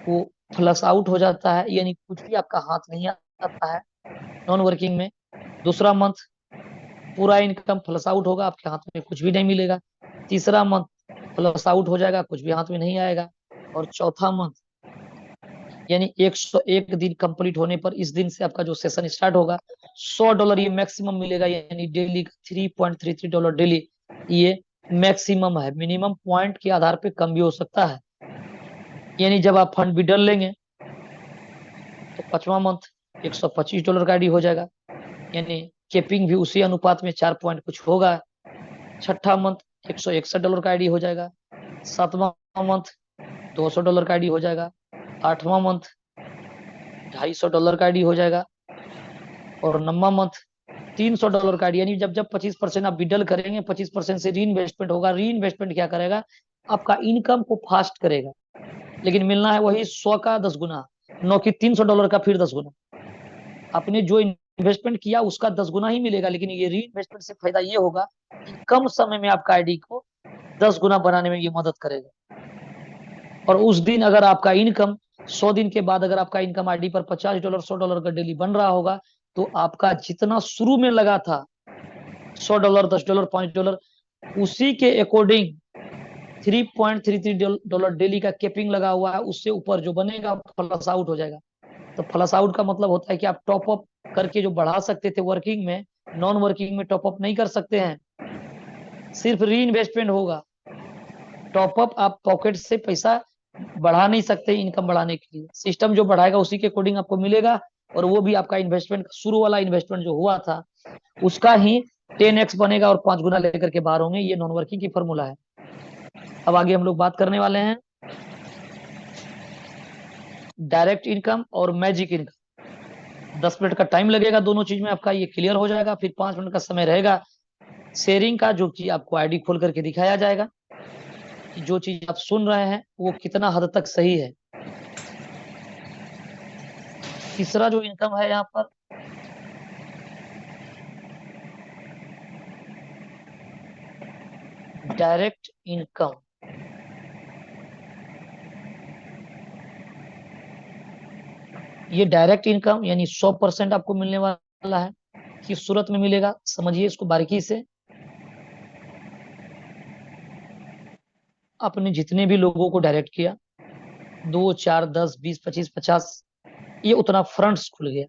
वो फ्लश आउट हो जाता है, यानी कुछ भी आपका हाथ नहीं आता है नॉन वर्किंग में। दूसरा मंथ पूरा इनकम फ्लश आउट होगा, आपके हाथ में कुछ भी नहीं मिलेगा। तीसरा मंथ फ्लश आउट हो जाएगा, कुछ भी हाथ में नहीं आएगा। और चौथा मंथ यानी 101 दिन कंप्लीट होने पर इस दिन से आपका जो सेशन स्टार्ट होगा, $100 ये मैक्सिमम मिलेगा, यानी डेली $3.33 डेली ये मैक्सिमम है। मिनिमम पॉइंट के आधार पे कम भी हो सकता है। यानी जब आप फंड विड्रॉल लेंगे तो 5वां मंथ $125 का आईडी हो जाएगा, यानी केपिंग भी उसी अनुपात में 4 पॉइंट कुछ होगा। छठा मंथ $161 का आईडी हो जाएगा। 7वां मंथ $200 का आईडी हो जाएगा। 8वां मंथ $250 का आईडी हो जाएगा। और नम्मा मंथ $300 का आईडी, यानी जब जब 25% आप विड्रॉल करेंगे 25% से री इन्वेस्टमेंट होगा। री इन्वेस्टमेंट क्या करेगा, आपका इनकम को फास्ट करेगा, लेकिन मिलना है वही 100 का 10 गुना, नो कि $300 का फिर 10 गुना। आपने जो इन्वेस्टमेंट किया उसका 10 गुना ही मिलेगा, लेकिन ये री इन्वेस्टमेंट से फायदा ये होगा कि कम समय में आपका आईडी को 10 गुना बनाने में ये मदद करेगा। और उस दिन अगर आपका इनकम 100 दिन के बाद अगर आपका इनकम आईडी पर $50 $100 का डेली बन रहा होगा, तो आपका जितना शुरू में लगा था $100 $10 $5, उसी के अकॉर्डिंग $3.33 डेली का कैपिंग लगा हुआ है, उससे ऊपर जो बनेगा फ्लश आउट हो जाएगा। तो फ्लश आउट का मतलब होता है कि आप टॉप अप करके जो बढ़ा सकते थे वर्किंग में, नॉन वर्किंग में टॉप अप नहीं कर सकते हैं, सिर्फ री इन्वेस्टमेंट होगा। टॉप अप आप पॉकेट से पैसा बढ़ा नहीं सकते इनकम बढ़ाने के लिए, सिस्टम जो बढ़ाएगा उसी के अकॉर्डिंग आपको मिलेगा। और वो भी आपका इन्वेस्टमेंट शुरू वाला इन्वेस्टमेंट जो हुआ था उसका ही 10x बनेगा और 5 गुना लेकर के बाहर होंगे। ये नॉन वर्किंग की फॉर्मूला है। अब आगे हम लोग बात करने वाले हैं डायरेक्ट इनकम और मैजिक इनकम। 10 मिनट का टाइम लगेगा दोनों चीज में, आपका ये क्लियर हो जाएगा। फिर 5 मिनट का समय रहेगा शेयरिंग का, जो कि आपको आईडी खोल करके दिखाया जाएगा कि जो चीज आप सुन रहे हैं वो कितना हद तक सही है। तीसरा जो इनकम है यहाँ पर डायरेक्ट इनकम। ये डायरेक्ट इनकम यानी 100% आपको मिलने वाला है। किस सूरत में मिलेगा समझिए इसको बारीकी से। आपने जितने भी लोगों को डायरेक्ट किया, 2 4 10 20 25 50, ये उतना फ्रंट्स खुल गया।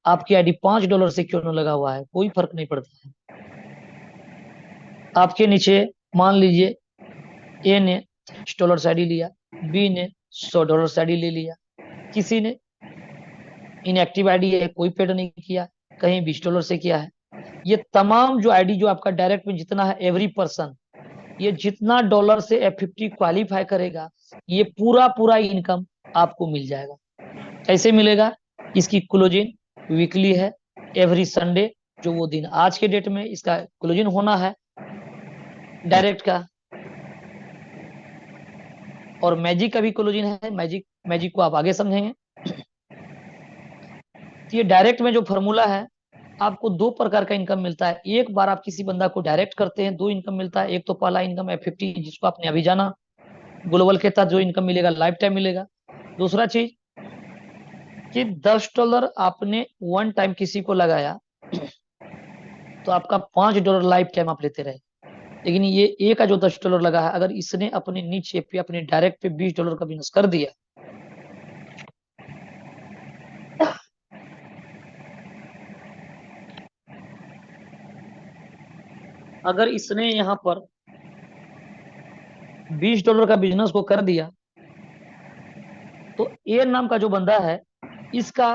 आपकी आईडी $5 से क्यों न लगा हुआ है, कोई फर्क नहीं पड़ता है। आपके नीचे मान लीजिए ए ने $30 से आईडी लिया, बी ने $100 से आईडी ले लिया, किसी ने इनएक्टिव आईडी है कोई पेड नहीं किया, कहीं $20 से किया है। ये तमाम जो आईडी जो आपका डायरेक्ट में जितना है एवरी पर्सन, ये जितना डॉलर से F50 क्वालिफाई करेगा, ये पूरा पूरा इनकम आपको मिल जाएगा। कैसे मिलेगा, इसकी क्लोजिंग वीकली है, एवरी संडे, जो वो दिन आज के डेट में इसका क्लोजिंग होना है डायरेक्ट का। और मैजिक का भी क्लोजिंग है, मैजिक को आप आगे समझेंगे। तो ये डायरेक्ट में जो फॉर्मूला है, आपको 2 प्रकार का इनकम मिलता है। एक बार आप किसी बंदा को डायरेक्ट करते हैं 2 इनकम मिलता है। एक तो पहला इनकम F50 जिसको आपने अभी जाना, ग्लोबल के तहत जो इनकम मिलेगा लाइफ टाइम मिलेगा। दूसरा चीज कि $10 आपने वन टाइम किसी को लगाया तो आपका $5 लाइफ टाइम आप लेते रहे। लेकिन ये ए का जो $10 लगा है, अगर इसने अपने नीचे पे अपने डायरेक्ट पे $20 का बिजनेस कर दिया, अगर इसने यहाँ पर $20 का बिजनेस को कर दिया, तो ए नाम का जो बंदा है इसका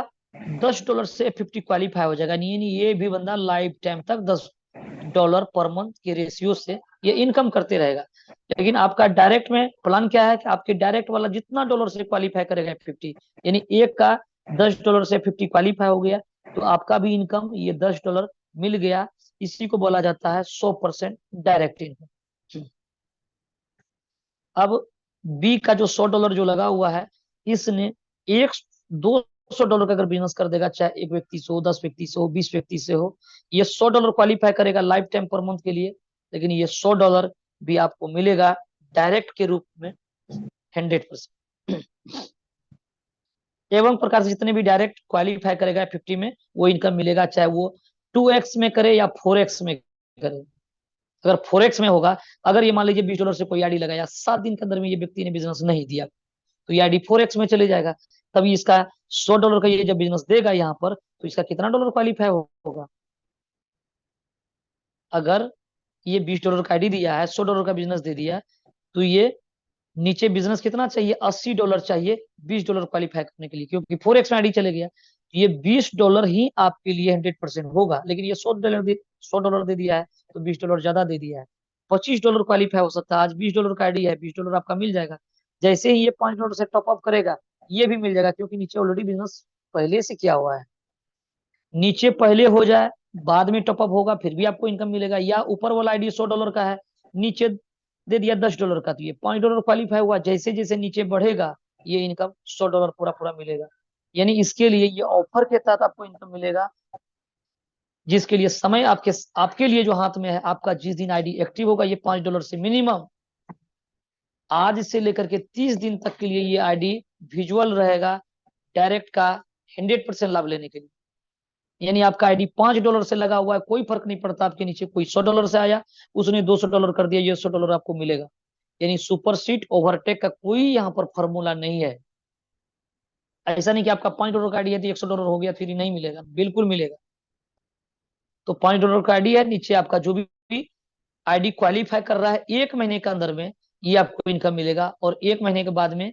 $10 से F50 क्वालिफाई हो जाएगा। यानी ये भी बंदा लाइफ टाइम तक $10 पर मंथ के रेशियो से ये इनकम करते रहेगा। लेकिन आपका डायरेक्ट में प्लान क्या है कि आपके डायरेक्ट वाला जितना डॉलर से क्वालिफाई करेगा F50, यानी एक का $10 से F50 क्वालिफाई हो गया, तो आपका भी इनकम ये $10 मिल गया। इसी को बोला जाता है 100% डायरेक्ट इनकम। अब बी का जो $100 जो लगा हुआ है, इसने एक $200 का अगर बिजनेस कर देगा, चाहे एक व्यक्ति से हो, 10 व्यक्ति से हो, 20 व्यक्ति से हो, ये $100 क्वालिफाई करेगा लाइफ टाइम पर मंथ के लिए। लेकिन ये $100 भी आपको मिलेगा डायरेक्ट के रूप में 100%। एवं प्रकार से जितने भी डायरेक्ट क्वालिफाई करेगा 50 में, वो इनकम मिलेगा, चाहे वो 2x में करे या 4x में करे। अगर 4x में होगा, अगर ये मान लीजिए $20 से कोई आईडी लगाया, 7 दिन के अंदर में ये व्यक्ति ने बिजनेस नहीं दिया, तो ये आईडी 4x में चले जाएगा। तभी इसका $100 का ये जब बिजनेस देगा यहाँ पर, तो इसका कितना डॉलर क्वालिफाई होगा। अगर ये $20 का आईडी दिया है, $100 का बिजनेस दे दिया, तो ये नीचे बिजनेस कितना चाहिए, $80 चाहिए $20 क्वालिफाई करने के लिए, क्योंकि 4x में आईडी चले गया। ये $20 ही आपके लिए 100% होगा। लेकिन ये $100 दे दिया है, तो $20 ज्यादा दे दिया है, $25 क्वालिफाई हो सकता है। आज $20 का आईडी है, $20 आपका मिल जाएगा। जैसे ही ये $5 से टॉप अप करेगा, ये भी मिल जाएगा, क्योंकि नीचे ऑलरेडी बिजनेस पहले से किया हुआ है। नीचे पहले हो जाए, बाद में टॉपअप होगा, फिर भी आपको इनकम मिलेगा। या ऊपर वाला आईडी $100 का है, नीचे दे दिया $10 का, तो ये $5 क्वालिफाई हुआ। जैसे जैसे नीचे बढ़ेगा ये इनकम $100 पूरा पूरा मिलेगा। यानी इसके लिए ये ऑफर के तहत आपको इनकम मिलेगा, जिसके लिए समय आपके आपके लिए जो हाथ में है, आपका जिस दिन आईडी एक्टिव होगा, ये $5 से मिनिमम आज से लेकर के 30 दिन तक के लिए ये आईडी विजुअल रहेगा, डायरेक्ट का 100% लाभ लेने के लिए। यानी आपका आईडी $5 से लगा हुआ है, कोई फर्क नहीं पड़ता। आपके नीचे कोई $100 से आया, उसने $200 कर दिया, ये $100 आपको मिलेगा। यानी सुपर सीट ओवरटेक का कोई यहाँ पर फॉर्मूला नहीं है। ऐसा नहीं कि आपका $5 का आईडी है तो $100 हो गया, फिर नहीं मिलेगा, बिल्कुल मिलेगा। तो $5 का आईडी है, नीचे आपका जो भी आईडी क्वालिफाई कर रहा है 1 महीने के अंदर में ये आपको इनकम मिलेगा। और 1 महीने के बाद में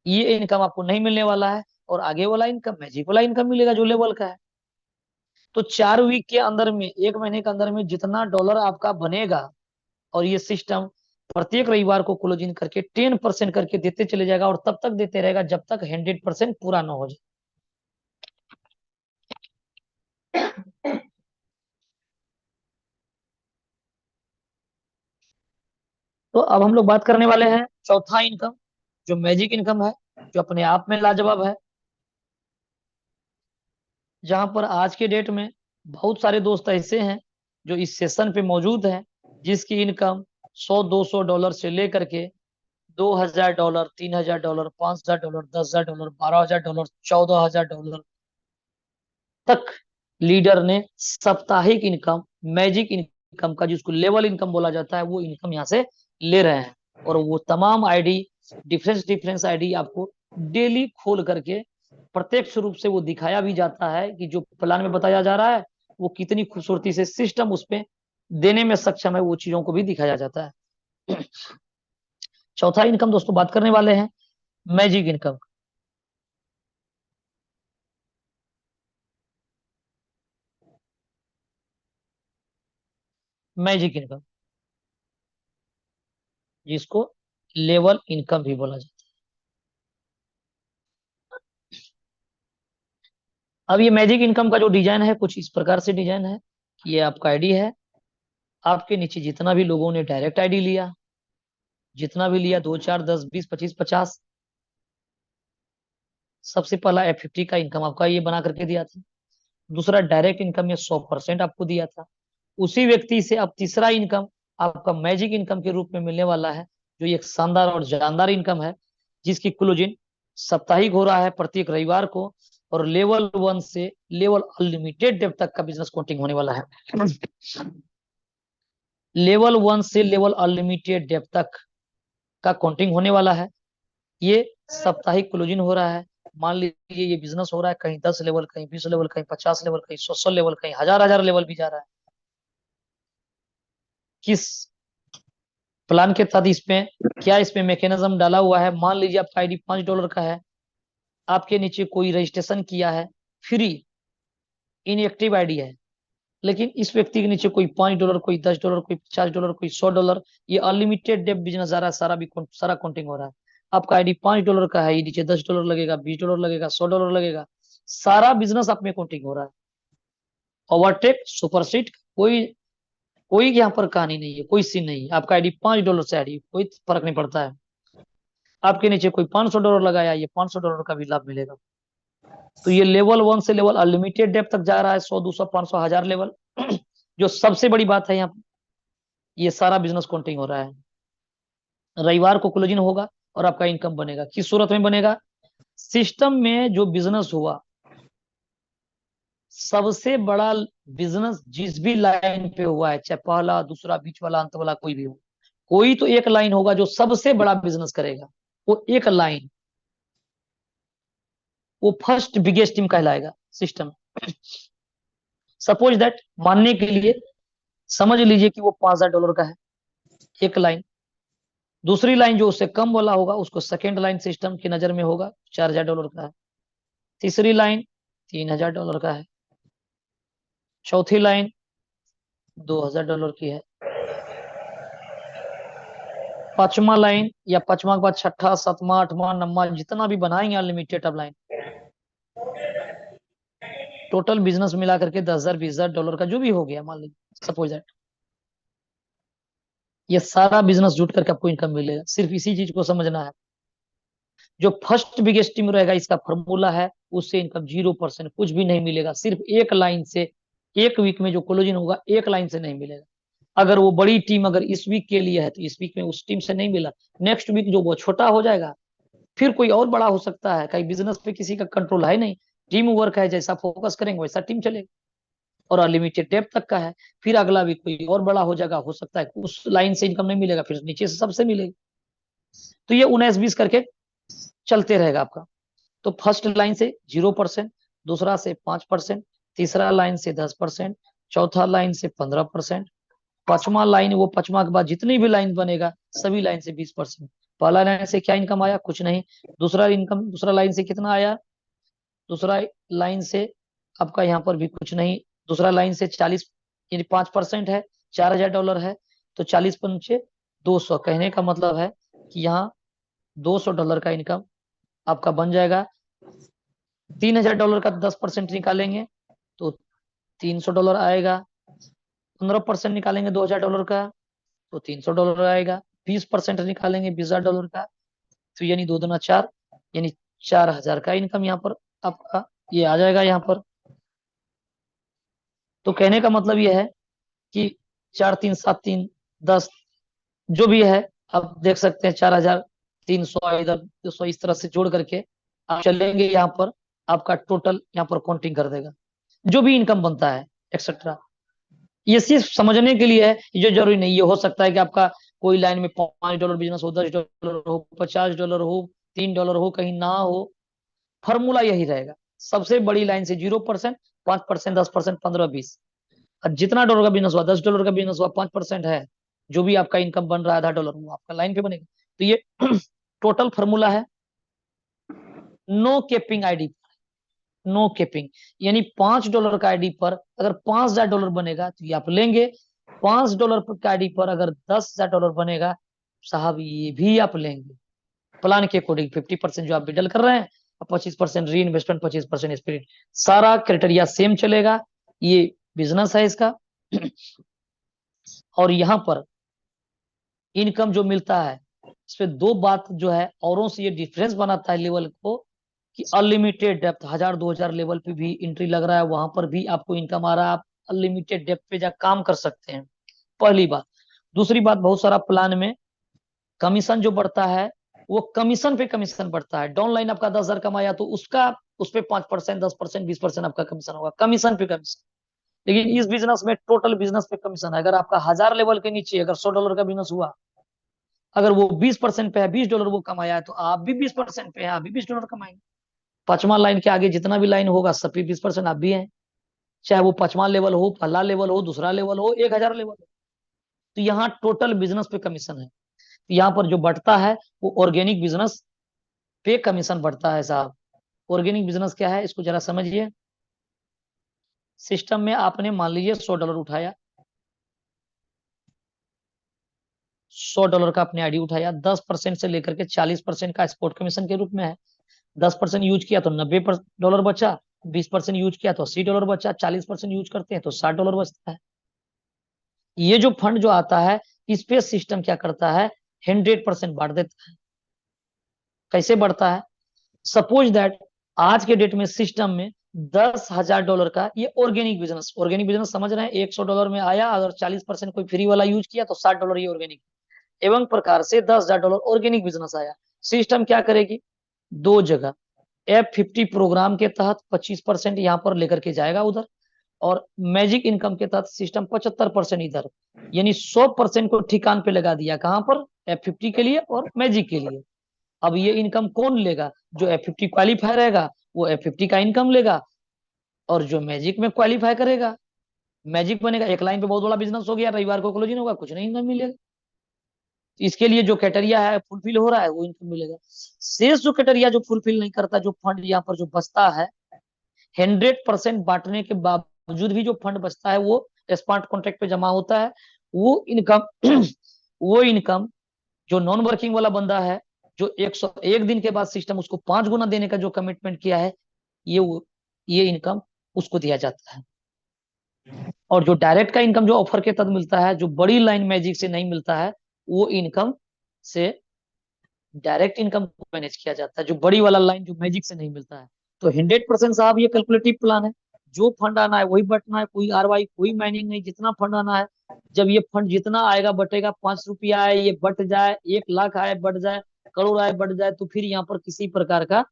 ये इनकम आपको नहीं मिलने वाला है, और आगे वाला इनकम मैजिक वाला इनकम मिलेगा जो लेवल का है। तो 4 वीक के अंदर में, 1 महीने के अंदर में जितना डॉलर आपका बनेगा, और ये सिस्टम प्रत्येक रविवार को क्लोज इन करके 10% करके देते चले जाएगा, और तब तक देते रहेगा जब तक 100% पूरा ना हो जाए। तो अब हम लोग बात करने वाले हैं चौथा इनकम, जो मैजिक इनकम है, जो अपने आप में लाजवाब है। जहां पर आज के डेट में बहुत सारे दोस्त ऐसे हैं जो इस सेशन पे मौजूद हैं, जिसकी इनकम $100-200 से लेकर के $2000, $3000, $5000, $10,000, $12,000, $14,000 तक लीडर ने साप्ताहिक इनकम, मैजिक इनकम का, जिसको लेवल इनकम बोला जाता है, वो इनकम यहाँ से ले रहे हैं। और वो तमाम आईडी, डिफरेंस डिफरेंस आईडी आपको डेली खोल करके प्रत्यक्ष रूप से वो दिखाया भी जाता है कि जो प्लान में बताया जा रहा है वो कितनी खूबसूरती से सिस्टम उस पे देने में सक्षम है, वो चीजों को भी दिखाया जाता है। चौथा इनकम दोस्तों बात करने वाले हैं मैजिक इनकम। मैजिक इनकम, जिसको लेवल इनकम भी बोला जाता है। अब ये मैजिक इनकम का जो डिजाइन है कुछ इस प्रकार से डिजाइन है कि ये आपका आईडी है, आपके नीचे जितना भी लोगों ने डायरेक्ट आईडी लिया, जितना भी लिया 2 4 10 20 25 50, सबसे पहला F50 का इनकम आपका ये बना करके दिया था। दूसरा डायरेक्ट इनकम में 100% आपको दिया था। उसी व्यक्ति से अब तीसरा इनकम आपका मैजिक इनकम के रूप में मिलने वाला है, जो एक शानदार और जानदार इनकम है, जिसकी क्लोजिंग साप्ताहिक हो रहा है प्रत्येक रविवार को। और लेवल 1 से लेवल अनलिमिटेड डेप्थ तक का बिजनेस काउंटिंग होने वाला है। लेवल 1 से लेवल अनलिमिटेड डेप्थ तक का काउंटिंग होने वाला है। ये साप्ताहिक क्लोजिंग हो रहा है। मान लीजिए ये बिजनेस हो रहा है कहीं 10 लेवल, कहीं 20 लेवल, कहीं 50 लेवल, कहीं 100 लेवल, कहीं हजार लेवल भी जा रहा है। किस प्लान के तहत इसमें क्या इसमें मैकेनिज्म डाला हुआ है? मान लीजिए आपका आईडी $5 का है, आपके नीचे कोई रजिस्ट्रेशन किया है फ्री, इनएक्टिव आईडी है, लेकिन इस व्यक्ति के नीचे कोई $5, कोई $10, कोई $50, कोई $100, ये अनलिमिटेड डेप बिजनेस आ रहा है, सारा भी सारा काउंटिंग हो रहा है। आपका आईडी $5 का है, ये नीचे $10 लगेगा, $20 लगेगा, $100 लगेगा, सारा बिजनेस आप में काउंटिंग हो रहा है। ओवरटेक सुपरसीट कोई कोई यहाँ पर कहानी नहीं है, कोई सीन नहीं है। आपका आईडी $5 से आईडी कोई फर्क नहीं पड़ता है। आपके नीचे कोई $500 लगाया, ये $500 का भी लाभ मिलेगा। तो ये लेवल 1 से लेवल अनलिमिटेड डेप तक जा रहा है, 100 200 500 1000 लेवल। जो सबसे बड़ी बात है यहाँ, ये सारा बिजनेस काउंटिंग हो रहा है। रविवार को क्लोजिंग होगा और आपका इनकम बनेगा। किस सूरत में बनेगा? सिस्टम में जो बिजनेस हुआ, सबसे बड़ा बिजनेस जिस भी लाइन पे हुआ है, चाहे पहला दूसरा बीच वाला अंत वाला कोई भी हो, कोई तो एक लाइन होगा जो सबसे बड़ा बिजनेस करेगा। वो एक लाइन, वो फर्स्ट बिगेस्ट टीम कहलाएगा सिस्टम। सपोज दैट, मानने के लिए समझ लीजिए कि वो $5000 का है एक लाइन। दूसरी लाइन जो उससे कम वाला होगा उसको सेकेंड लाइन सिस्टम की नजर में होगा $4000 का है। तीसरी लाइन $3000 का है। चौथी लाइन $2000 की है। पांचवा लाइन या पांचवा के बाद छठा, सातवां, आठवां, नौवां, जितना भी बनाएंगे अनलिमिटेड अब लाइन, टोटल बिजनेस मिला करके 10,000 20,000 डॉलर का जो भी हो गया, मान लीजिए सपोज दैट, ये सारा बिजनेस जुट करके आपको इनकम मिलेगा। सिर्फ इसी चीज को समझना है। जो फर्स्ट बिगेस्ट टीम रहेगा, इसका फॉर्मूला है, उससे इनकम 0%, कुछ भी नहीं मिलेगा। सिर्फ एक लाइन से, एक वीक में जो क्लोजिंग होगा, एक लाइन से नहीं मिलेगा। अगर वो बड़ी टीम अगर इस वीक के लिए है तो इस वीक में उस टीम से नहीं मिला, नेक्स्ट वीक जो वो छोटा हो जाएगा, फिर कोई और बड़ा हो सकता है। कहीं बिजनेस पे किसी का कंट्रोल है नहीं, टीम वर्क है, जैसा फोकस करेंगे वैसा टीम चलेगा, और अनलिमिटेड डेप्थ तक का है। फिर अगला वीक कोई और बड़ा हो जाएगा, हो सकता है उस लाइन से इनकम नहीं मिलेगा, फिर नीचे से सबसे मिलेगी। तो ये 19-20 करके चलते रहेगा आपका। तो फर्स्ट लाइन से 0%, दूसरा से 5%, तीसरा लाइन से 10%, चौथा लाइन से 15%, पांचवा लाइन, वो पांचवा के बाद जितनी भी लाइन बनेगा सभी लाइन से 20%। पहला लाइन से क्या इनकम आया? कुछ नहीं। दूसरा लाइन से कितना आया? दूसरा लाइन से आपका यहाँ पर भी कुछ नहीं। दूसरा लाइन से 40, यानी 5% है, $4,000 है। तो 40 पंचे 200, कहने का मतलब है कि यहाँ $200 का इनकम आपका बन जाएगा। $3,000 का 10% निकालेंगे तो $300 आएगा। 15% निकालेंगे $2,000 का तो $300 आएगा। 20% निकालेंगे $20,000 का, तो यानी 2 दूना 4, यानी 4,000 का इनकम यहाँ पर आपका ये आ जाएगा यहाँ पर। तो कहने का मतलब ये है कि 4 3 7 3 10 जो भी है, आप देख सकते हैं 4,300 इधर 200, इस तरह से जोड़ करके आप चलेंगे यहाँ पर, आपका टोटल यहाँ पर काउंटिंग कर देगा जो भी इनकम बनता है एक्सेट्रा। ये सिर्फ समझने के लिए है, ये जरूरी नहीं। ये हो सकता है कि आपका कोई लाइन में $5 बिजनेस हो, $10 हो, $50 हो, $3 हो, कहीं ना हो, फॉर्मूला यही रहेगा। सबसे बड़ी लाइन से 0%, 5%, 10%, 15, 20, और जितना डॉलर का बिजनेस हुआ, $10 का बिजनेस हुआ, 5% है, जो भी आपका इनकम बन रहा है $1/2 वो आपका लाइन पे बनेगा। तो ये टोटल फॉर्मूला है। नो केपिंग आईडी, नो केपिंग, यानी $5 का आईडी पर अगर $5,000 बनेगा तो ये आप लेंगे। $5 का आईडी पर अगर $10,000 बनेगा, साहब ये भी आप लेंगे। प्लान के अकॉर्डिंग 50% जो आप विड्रॉल कर रहे हैं, 25% री इन्वेस्टमेंट, 25% स्पिरिट, सारा क्राइटेरिया सेम चलेगा। ये बिजनेस है इसका। और यहाँ पर इनकम जो मिलता है, इस पे दो बात जो है औरों से ये डिफरेंस बनाता है लेवल को, कि अनलिमिटेड डेप्थ 1,000-2,000 लेवल पे भी एंट्री लग रहा है, वहां पर भी आपको इनकम आ रहा है, आप अनलिमिटेड डेप्थ पे जा काम कर सकते हैं, पहली बात। दूसरी बात, बहुत सारा प्लान में कमीशन जो बढ़ता है, वो कमीशन पे कमीशन बढ़ता है। डाउनलाइन आपका 10,000 कमाया तो उसका उस पे 5%, 10%, 20% आपका कमीशन होगा, कमीशन पे कमीशन। लेकिन इस बिजनेस में टोटल बिजनेस पे कमीशन है। अगर आपका 1,000 लेवल के नीचे अगर $100 का बिजनेस हुआ, अगर वो 20% पे है, $20 वो कमाया है, तो आप भी 20% पे है, आप भी $20 कमाएंगे। पांचवा लाइन के आगे जितना भी लाइन होगा सब पे 20% आप भी हैं, चाहे वो पांचवा लेवल हो, पहला लेवल हो, दूसरा लेवल हो, 1,000 लेवल हो। तो यहाँ टोटल बिजनेस पे कमीशन है। तो यहाँ पर जो बढ़ता है वो ऑर्गेनिक बिजनेस पे कमीशन बढ़ता है साहब। ऑर्गेनिक बिजनेस क्या है, इसको जरा समझिए। सिस्टम में आपने मान लीजिए $100 उठाया, $100 का अपने आईडी उठाया, 10% से लेकर के 40% का स्पॉट कमीशन के रूप में है। 10% यूज किया तो $90 बचा, 20% यूज किया तो $80 बचा, 40% यूज करते हैं तो $60 बचता है। ये जो फंड जो आता है, इस पे सिस्टम क्या करता है, 100% बांट देता है। कैसे बढ़ता है? सपोज दैट आज के डेट में सिस्टम में $10,000 का ये ऑर्गेनिक बिजनेस समझ रहे हैं, $100 में आया, अगर 40% कोई फ्री वाला यूज किया तो $60 ये ऑर्गेनिक। एवं प्रकार से $10,000 ऑर्गेनिक बिजनेस आया, सिस्टम क्या करेगी, दो जगह F50 प्रोग्राम के तहत 25% यहाँ पर लेकर के जाएगा उधर, और मैजिक इनकम के तहत सिस्टम 75% इधर, यानी 100% को ठिकान पे लगा दिया। कहां पर? F50 के लिए और मैजिक के लिए। अब ये इनकम कौन लेगा? जो F50 क्वालिफाई रहेगा वो F50 का इनकम लेगा, और जो मैजिक में क्वालिफाई करेगा, मैजिक बनेगा। एक लाइन पे बहुत बड़ा बिजनेस हो गया, रविवार को क्लोजिंग होगा, कुछ नहीं इनकम मिलेगा। इसके लिए जो क्राइटेरिया है फुलफिल हो रहा है वो इनकम मिलेगा। शेष जो क्राइटेरिया जो फुलफिल नहीं करता, जो फंड यहाँ पर जो बचता है, 100% बांटने के बावजूद भी जो फंड बचता है वो स्मार्ट कॉन्ट्रैक्ट पे जमा होता है। वो इनकम वो इनकम जो नॉन वर्किंग वाला बंदा है, जो 101 दिन के बाद सिस्टम उसको 5 गुना देने का जो कमिटमेंट किया है, ये इनकम उसको दिया जाता है। और जो डायरेक्ट का इनकम जो ऑफर के तहत मिलता है, जो बड़ी लाइन मैजिक से नहीं मिलता है, वो इनकम से डायरेक्ट इनकम को मैनेज किया जाता है, जो बड़ी वाला लाइन जो मैजिक से नहीं मिलता है। तो 100% साहब ये कैलकुलेटिव प्लान है। जो फंड आना है वही बटना है, कोई आरवाई कोई माइनिंग नहीं, जितना फंड आना है। जब ये फंड जितना आएगा बटेगा, 5 रुपया आए ये बट जाए, 1 लाख आए बट जाए, करोड़ आए बट जाए, तो फिर यहाँ पर किसी प्रकार का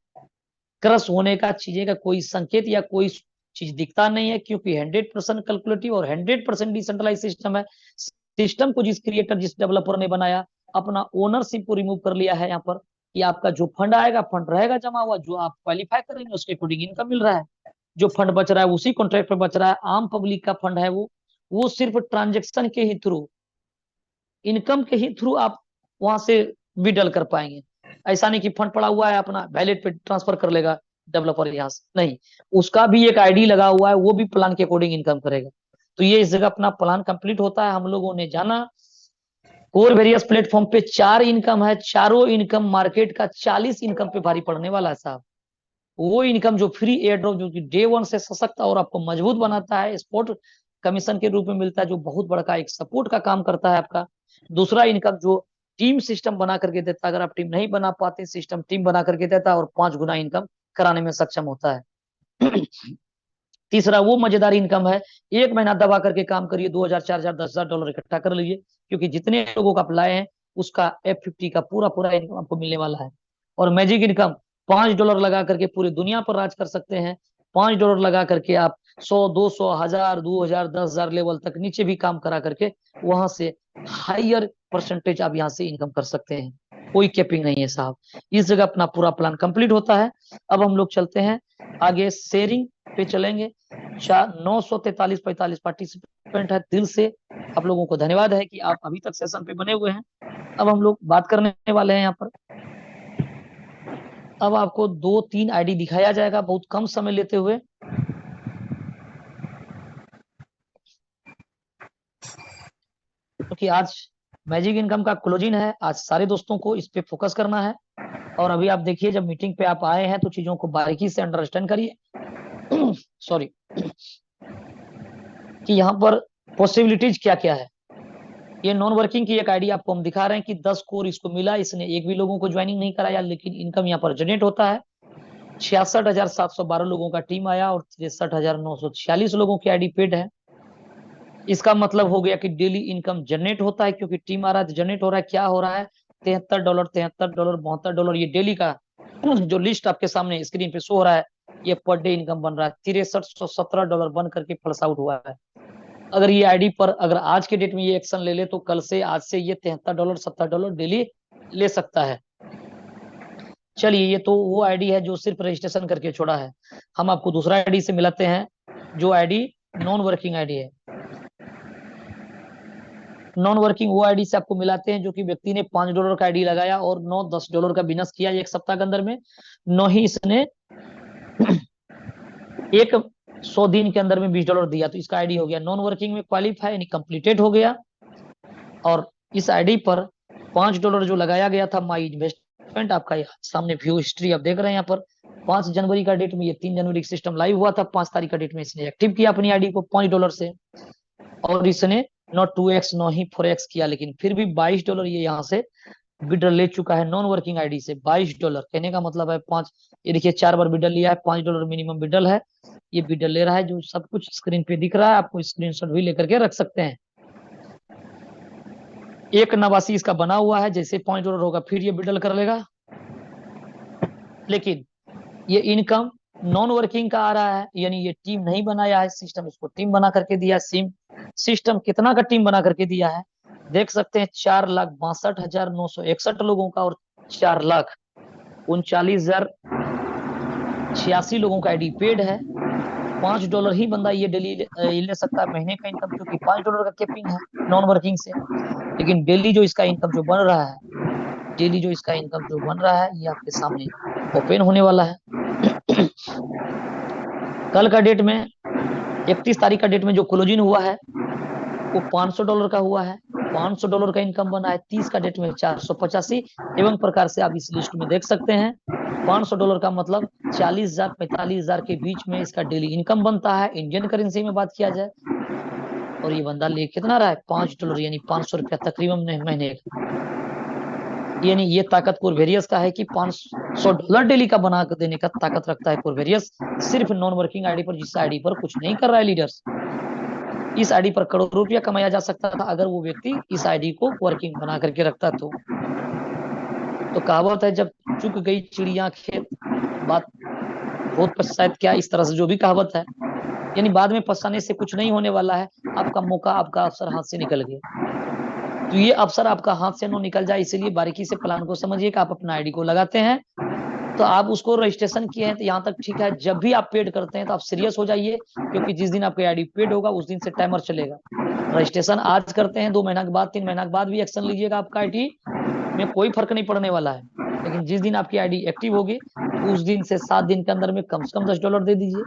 क्रश होने का चीजें का कोई संकेत या कोई चीज दिखता नहीं है, क्योंकि 100% कैलकुलेटिव और 100% डिसेंट्रलाइज सिस्टम है। सिस्टम को जिस क्रिएटर जिस डेवलपर ने बनाया, अपना ओनरशिप को रिमूव कर लिया है यहाँ पर, कि आपका जो फंड आएगा फंड रहेगा जमा हुआ, जो आप क्वालिफाई करेंगे उसके अकॉर्डिंग इनकम मिल रहा है। जो फंड बच रहा है उसी कॉन्ट्रैक्ट पे बच रहा है। आम पब्लिक का फंड है वो सिर्फ ट्रांजेक्शन के ही थ्रू, इनकम के ही थ्रू आप वहां से विड्रॉल कर पाएंगे। ऐसा नहीं कि फंड पड़ा हुआ है अपना वैलेट पे ट्रांसफर कर लेगा डेवलपर यहाँ से, नहीं, उसका भी एक आईडी लगा हुआ है, वो भी प्लान के अकॉर्डिंग इनकम करेगा। तो ये इस जगह अपना प्लान कंप्लीट होता है। हम लोगों ने जाना कोर वेरियस प्लेटफॉर्म पे 4 इनकम है, चारों इनकम मार्केट का 40 इनकम पे भारी पड़ने वाला है साहब। वो इनकम जो फ्री एयर ड्रॉप, जो कि डे 1 से सशक्त और आपको मजबूत बनाता है, स्पोर्ट कमीशन के रूप में मिलता है, जो बहुत बड़ा एक सपोर्ट का काम करता है आपका। दूसरा इनकम जो टीम सिस्टम बना करके देता है, अगर आप टीम नहीं बना पाते, सिस्टम टीम बना करके देता है और 5 गुना इनकम कराने में सक्षम होता है। तीसरा वो मजेदार इनकम है, 1 महीना दबा करके काम करिए, 2,000 4,000 10,000 डॉलर इकट्ठा कर लीजिए, क्योंकि जितने लोगों को आप लाए हैं उसका F50 का पूरा पूरा इनकम आपको मिलने वाला है। और मैजिक इनकम, $5 लगा करके पूरी दुनिया पर राज कर सकते हैं। $5 लगा करके आप 100 200 1000 2000 10,000 लेवल तक नीचे भी काम करा करके वहां से हायर परसेंटेज आप यहाँ से इनकम कर सकते हैं। कोई कैपिंग नहीं है साहब। इस जगह अपना पूरा प्लान कंप्लीट होता है। अब हम लोग चलते हैं आगे, शेयरिंग पे चलेंगे। 943 पार्टिसिपेंट है। दिल से आप लोगों को धन्यवाद है कि आप अभी तक सेशन पे बने हुए हैं। अब हम लोग बात करने वाले हैं यहाँ पर। अब आपको 2-3 आईडी दिखाया जाएगा बहुत कम समय लेते हुए। क्योंकि आज मैजिक इनकम का क्लोजिंग है, आज सारे दोस्तों को इस पे फोकस करना है। और अभी आप देखिए, जब मीटिंग पे आप आए हैं तो चीजों को बारीकी से अंडरस्टैंड करिए। सॉरी, कि यहाँ पर पॉसिबिलिटीज क्या क्या है। ये नॉन वर्किंग की एक आईडी आपको हम दिखा रहे हैं कि 10 कोर इसको मिला, इसने एक भी लोगों को ज्वाइनिंग नहीं कराया, लेकिन इनकम यहाँ पर जनरेट होता है। 66,712 लोगों का टीम आया और 63,946 लोगों की आईडी पेड है। इसका मतलब हो गया कि डेली इनकम जनरेट होता है, क्योंकि टीम आ रहा है, जनरेट हो रहा है। क्या हो रहा है, $73 $73 $72, ये डेली का जो लिस्ट आपके सामने स्क्रीन पे शो हो रहा है, ये पर डे इनकम बन रहा है। $6317 बन करके फ्लश आउट हुआ है। अगर ये आईडी पर अगर आज के डेट में ये एक्शन ले ले तो कल से, आज से ये $73 $70 डेली ले सकता है। चलिए, ये तो वो आईडी है जो सिर्फ रजिस्ट्रेशन करके छोड़ा है। हम आपको दूसरा आईडी से मिलाते हैं, जो आईडी नॉन वर्किंग आईडी है। नॉन वर्किंग वो आईडी से आपको मिलाते हैं जो कि व्यक्ति ने $5 का आईडी लगाया और $9-10 का बिजनेस किया एक सप्ताह के अंदर में। न ही इसने 100 दिन के अंदर में $20 दिया, तो इसका आईडी हो गया नॉन वर्किंग में क्वालिफाई, यानी कंप्लीटेड हो गया। और इस आईडी पर $5 जो लगाया गया था, माई इन्वेस्टमेंट, आपका सामने व्यू हिस्ट्री आप देख रहे हैं यहाँ पर। 5 जनवरी का डेट में, ये 3 जनवरी का सिस्टम लाइव हुआ था, 5 तारीख का डेट में इसने एक्टिव किया अपनी आईडी को $5 से। और इसने नॉट 2x न ही 4x किया, लेकिन फिर भी $22 ये यहाँ से विड्रॉल ले चुका है नॉन वर्किंग आईडी से। $22 कहने का मतलब है 5, ये देखिए 4 बार विड्रॉल लिया है, $5 मिनिमम विड्रॉल है। ये विड्रॉल ले रहा है, जो सब कुछ स्क्रीन पे दिख रहा है, आपको स्क्रीनशॉट भी लेकर के रख सकते हैं। 1 इसका बना हुआ है, जैसे $5 होगा फिर ये विड्रॉल कर लेगा। लेकिन ये इनकम नॉन वर्किंग का आ रहा है, यानी ये टीम नहीं बनाया है, सिस्टम इसको टीम बना करके दिया। सिस्टम कितना का टीम बना करके दिया है, देख सकते हैं, 4,62,961 लोगों का और 4,39,086 लोगों का आईडी पेड है। $5 ही बंदा ये डेली ले सकता है महीने का इनकम, क्योंकि $5 का कैपिंग है नॉन वर्किंग से। लेकिन डेली जो इसका इनकम जो बन रहा है, डेली जो इसका इनकम जो बन रहा है, ये आपके सामने ओपन होने वाला है। कल का डेट में 31 तारीख का डेट में जो क्लोजिंग हुआ है वो $500 का हुआ है। $500 का इनकम बना है, 30 का डेट में 485। एवं प्रकार से आप इस लिस्ट में देख सकते हैं $500 का मतलब 40,000 45,000 के बीच में इसका डेली इनकम बनता है इंडियन करेंसी में बात किया जाए। और ये बंदा ले कितना रहा है $5 यानी ₹500 तकरीबन महीने का। यानी ये ताकत कोरवेरियस का है कि $500 डेली का बना देने का ताकत रखता है कोरवेरियस, सिर्फ नॉन वर्किंग आईडी पर, जिस आईडी पर कुछ नहीं कर रहा है लीडर्स। इस आईडी पर करोड़ रुपया कमाया जा सकता था अगर वो व्यक्ति इस आईडी को वर्किंग बना करके रखता तो कहावत है जब चुक गई चिड़िया खेत, बात बहुत पछताए क्या, इस तरह से जो भी कहावत है, यानी बाद में पछताने से कुछ नहीं होने वाला है। आपका मौका, आपका अवसर हाथ से निकल गया, तो ये अवसर आपका हाथ से न निकल जाए, इसलिए बारीकी से प्लान को समझिए कि आप अपना आईडी को लगाते हैं तो आप उसको रजिस्ट्रेशन किए हैं तो यहाँ तक ठीक है। जब भी आप पेड करते हैं तो आप सीरियस हो जाइए, क्योंकि जिस दिन आपका आईडी पेड होगा उस दिन से टाइमर चलेगा। रजिस्ट्रेशन आज करते हैं, 2 महीना के बाद, 3 महीना के बाद भी एक्शन लीजिएगा, आपका आईडी में कोई फर्क नहीं पड़ने वाला है। लेकिन जिस दिन आपकी आईडी एक्टिव होगी उस दिन से 7 दिन के अंदर में कम से कम $10 दे दीजिए,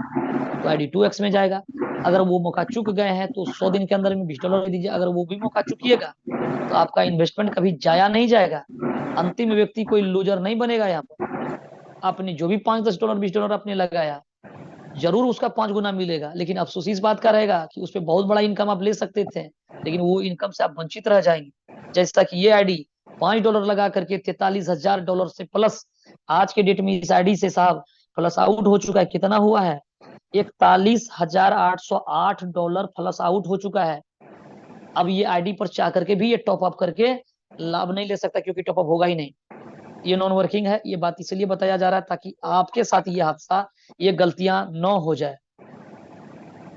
तो आईडी 2x में जाएगा। अगर वो मौका चुक गए हैं तो 100 दिन के अंदर में $20 दे दीजिए। अगर वो भी मौका चुकिएगा तो आपका इन्वेस्टमेंट कभी जाया नहीं जाएगा। अंतिम व्यक्ति कोई लूजर नहीं बनेगा। यहाँ पर आपने जो भी $5-10 $20 आपने लगाया, जरूर उसका 5 गुना मिलेगा, लेकिन अफसोस इस बात का रहेगा कि उस पर बहुत बड़ा इनकम आप ले सकते थे, लेकिन वो इनकम से आप वंचित रह जाएंगे। जैसा कि ये आईडी $5 लगा करके $43,000 से प्लस आज के डेट में इस आईडी से साहब प्लस आउट हो चुका है। कितना हुआ है? $41,808 प्लस आउट हो चुका है। अब ये आईडी पर चाह करके भी ये टॉप अप करके लाभ नहीं ले सकता, क्योंकि टॉप अप होगा ही नहीं। ये नॉन वर्किंग है। ये बात इसलिए बताया जा रहा है ताकि आपके साथ ये हादसा, ये गलतियां न हो जाए।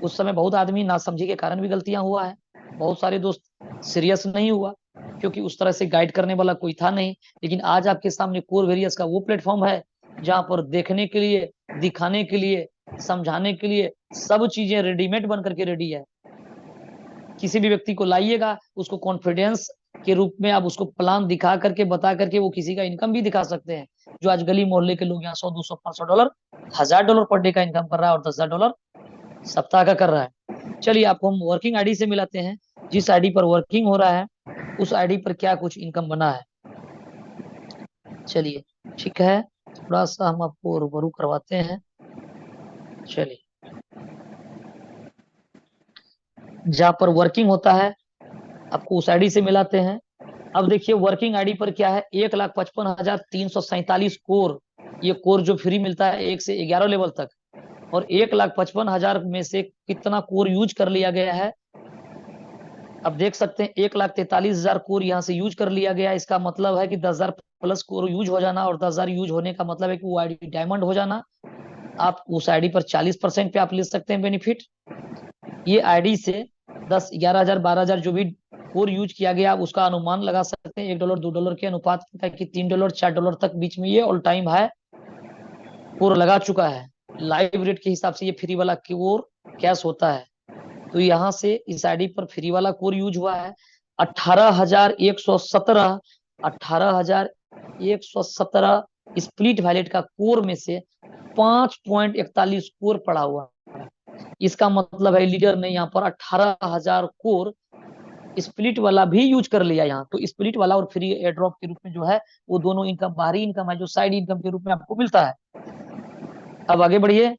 उस समय बहुत आदमी नासमझी के कारण भी गलतियां हुआ है, बहुत सारे दोस्त सीरियस नहीं हुआ क्योंकि उस तरह से गाइड करने वाला कोई था नहीं। लेकिन आज आपके सामने कोरवेरियस का वो प्लेटफॉर्म है जहां पर देखने के लिए, दिखाने के लिए, समझाने के लिए सब चीजें रेडीमेड बन करके रेडी है। किसी भी व्यक्ति को लाइएगा, उसको कॉन्फिडेंस के रूप में आप उसको प्लान दिखा करके, बता करके वो किसी का इनकम भी दिखा सकते हैं। जो आज गली मोहल्ले के लोग यहाँ $100, $200, $500, $1,000 पर डे का इनकम कर रहा है और $10,000 सप्ताह का कर रहा है। चलिए आपको हम वर्किंग आईडी से मिलाते हैं। जिस आईडी पर वर्किंग हो रहा है उस आईडी पर क्या कुछ इनकम बना है। चलिए ठीक है, थोड़ा सा हम आपको रूबरू करवाते हैं। चलिए, जहां पर वर्किंग होता है आपको उस आईडी से मिलाते हैं। अब देखिए वर्किंग आईडी पर क्या है, 1,55,347 कोर। ये कोर जो फ्री मिलता है 1 से 11 लेवल तक, और 1,55,000 में से कितना कोर यूज कर लिया गया है। अब देख सकते हैं 1,43,000 कोर यहाँ से यूज कर लिया गया। इसका मतलब है कि 10,000 प्लस कोर यूज हो जाना, और 10,000 यूज होने का मतलब है कि वो आईडी डायमंड हो जाना। आप उस आईडी पर 40% पे आप ले सकते हैं बेनिफिट। ये आईडी से 10, 11,000, 12,000 जो भी कोर यूज किया गया आप उसका अनुमान लगा सकते हैं $1, $2 के अनुपात का, कि $3, $4 तक बीच में ये ऑल टाइम है कोर लगा चुका है। लाइव रेट के हिसाब से ये फ्री वाला कोर कैश होता है। तो यहाँ से इस आईडी पर फ्री वाला कोर यूज हुआ है 18,117 18,117 स्प्लिट वैलेट का कोर में से 5.41 कोर पड़ा हुआ है। इसका मतलब है लीडर ने यहाँ पर 18,000 कोर स्प्लिट वाला भी यूज कर लिया यहाँ। तो स्प्लिट वाला और फ्री एयर ड्रॉप के रूप में जो है वो दोनों इनकम बाहरी इनकम है जो साइड इनकम के रूप में आपको मिलता है। अब आगे बढ़िए।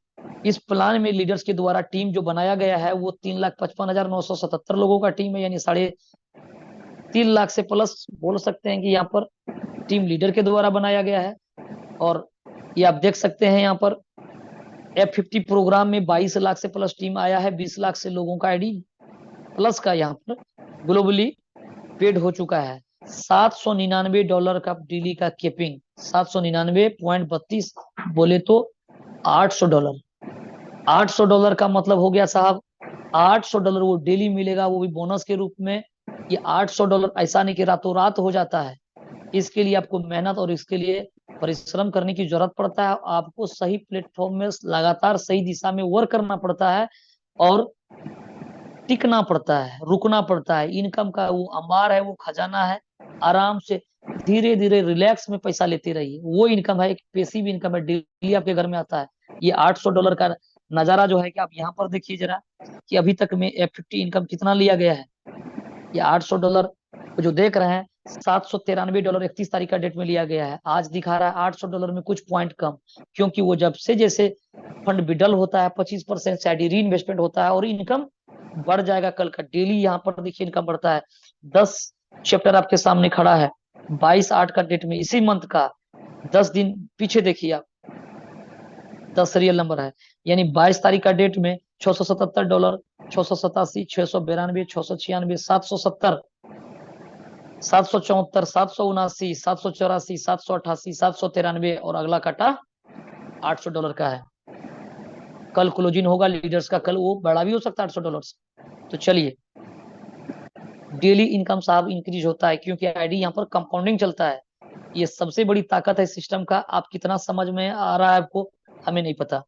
इस प्लान में लीडर्स के द्वारा टीम जो बनाया गया है वो 3,55,977 लोगों का टीम है, यानी 3.5 लाख से प्लस बोल सकते हैं कि यहाँ पर टीम लीडर के द्वारा बनाया गया है। और ये आप देख सकते हैं यहाँ पर F50 प्रोग्राम में 22 लाख से प्लस टीम आया है। 20 लाख से लोगों का आईडी प्लस का यहाँ पर ग्लोबली पेड हो चुका है। $799 का डेली का केपिंग, 799.32 बोले तो $800। $800 का मतलब हो गया साहब $800 वो डेली मिलेगा, वो भी बोनस के रूप में। ये $800 ऐसा नहीं कि रातों रात हो जाता है। इसके लिए आपको मेहनत और इसके लिए परिश्रम करने की जरूरत पड़ता है। आपको सही प्लेटफॉर्म में लगातार सही दिशा में वर्क करना पड़ता है और टिकना पड़ता है, रुकना पड़ता है। इनकम का वो अंबार है, वो खजाना है। आराम से धीरे धीरे रिलैक्स में पैसा लेते रहिए। वो इनकम है, एक पैसिव इनकम है, डेली आपके घर में आता है। ये $800 का नजारा जो है कि आप यहाँ पर देखिए जरा कि अभी तक में F50 इनकम कितना लिया गया है। ये $800 जो देख रहे हैं, $793 31 तारीख का डेट में लिया गया है। आज दिखा रहा है $800 में कुछ पॉइंट कम, क्योंकि वो जब से जैसे फंड विड्रॉल होता है 25% से री इन्वेस्टमेंट होता है और इनकम बढ़ जाएगा। कल का डेली यहाँ पर देखिए इनकम बढ़ता है। 10 चैप्टर आपके सामने खड़ा है 22/8 का डेट में, इसी मंथ का 10 दिन पीछे देखिए आप, 10 सीरियल नंबर है, यानी 22 तारीख का डेट में $677, 687, 692, 696, 770, 774, 779, 784, 788, 793 और अगला काटा $800 का है। कल क्लोजिंग होगा लीडर्स का, कल वो बड़ा भी हो सकता है $800 से। तो चलिए, डेली इनकम साहब इंक्रीज होता है क्योंकि आईडी यहाँ पर कंपाउंडिंग चलता है। ये सबसे बड़ी ताकत है सिस्टम का। आप कितना समझ में आ रहा है आपको, हमें नहीं पता,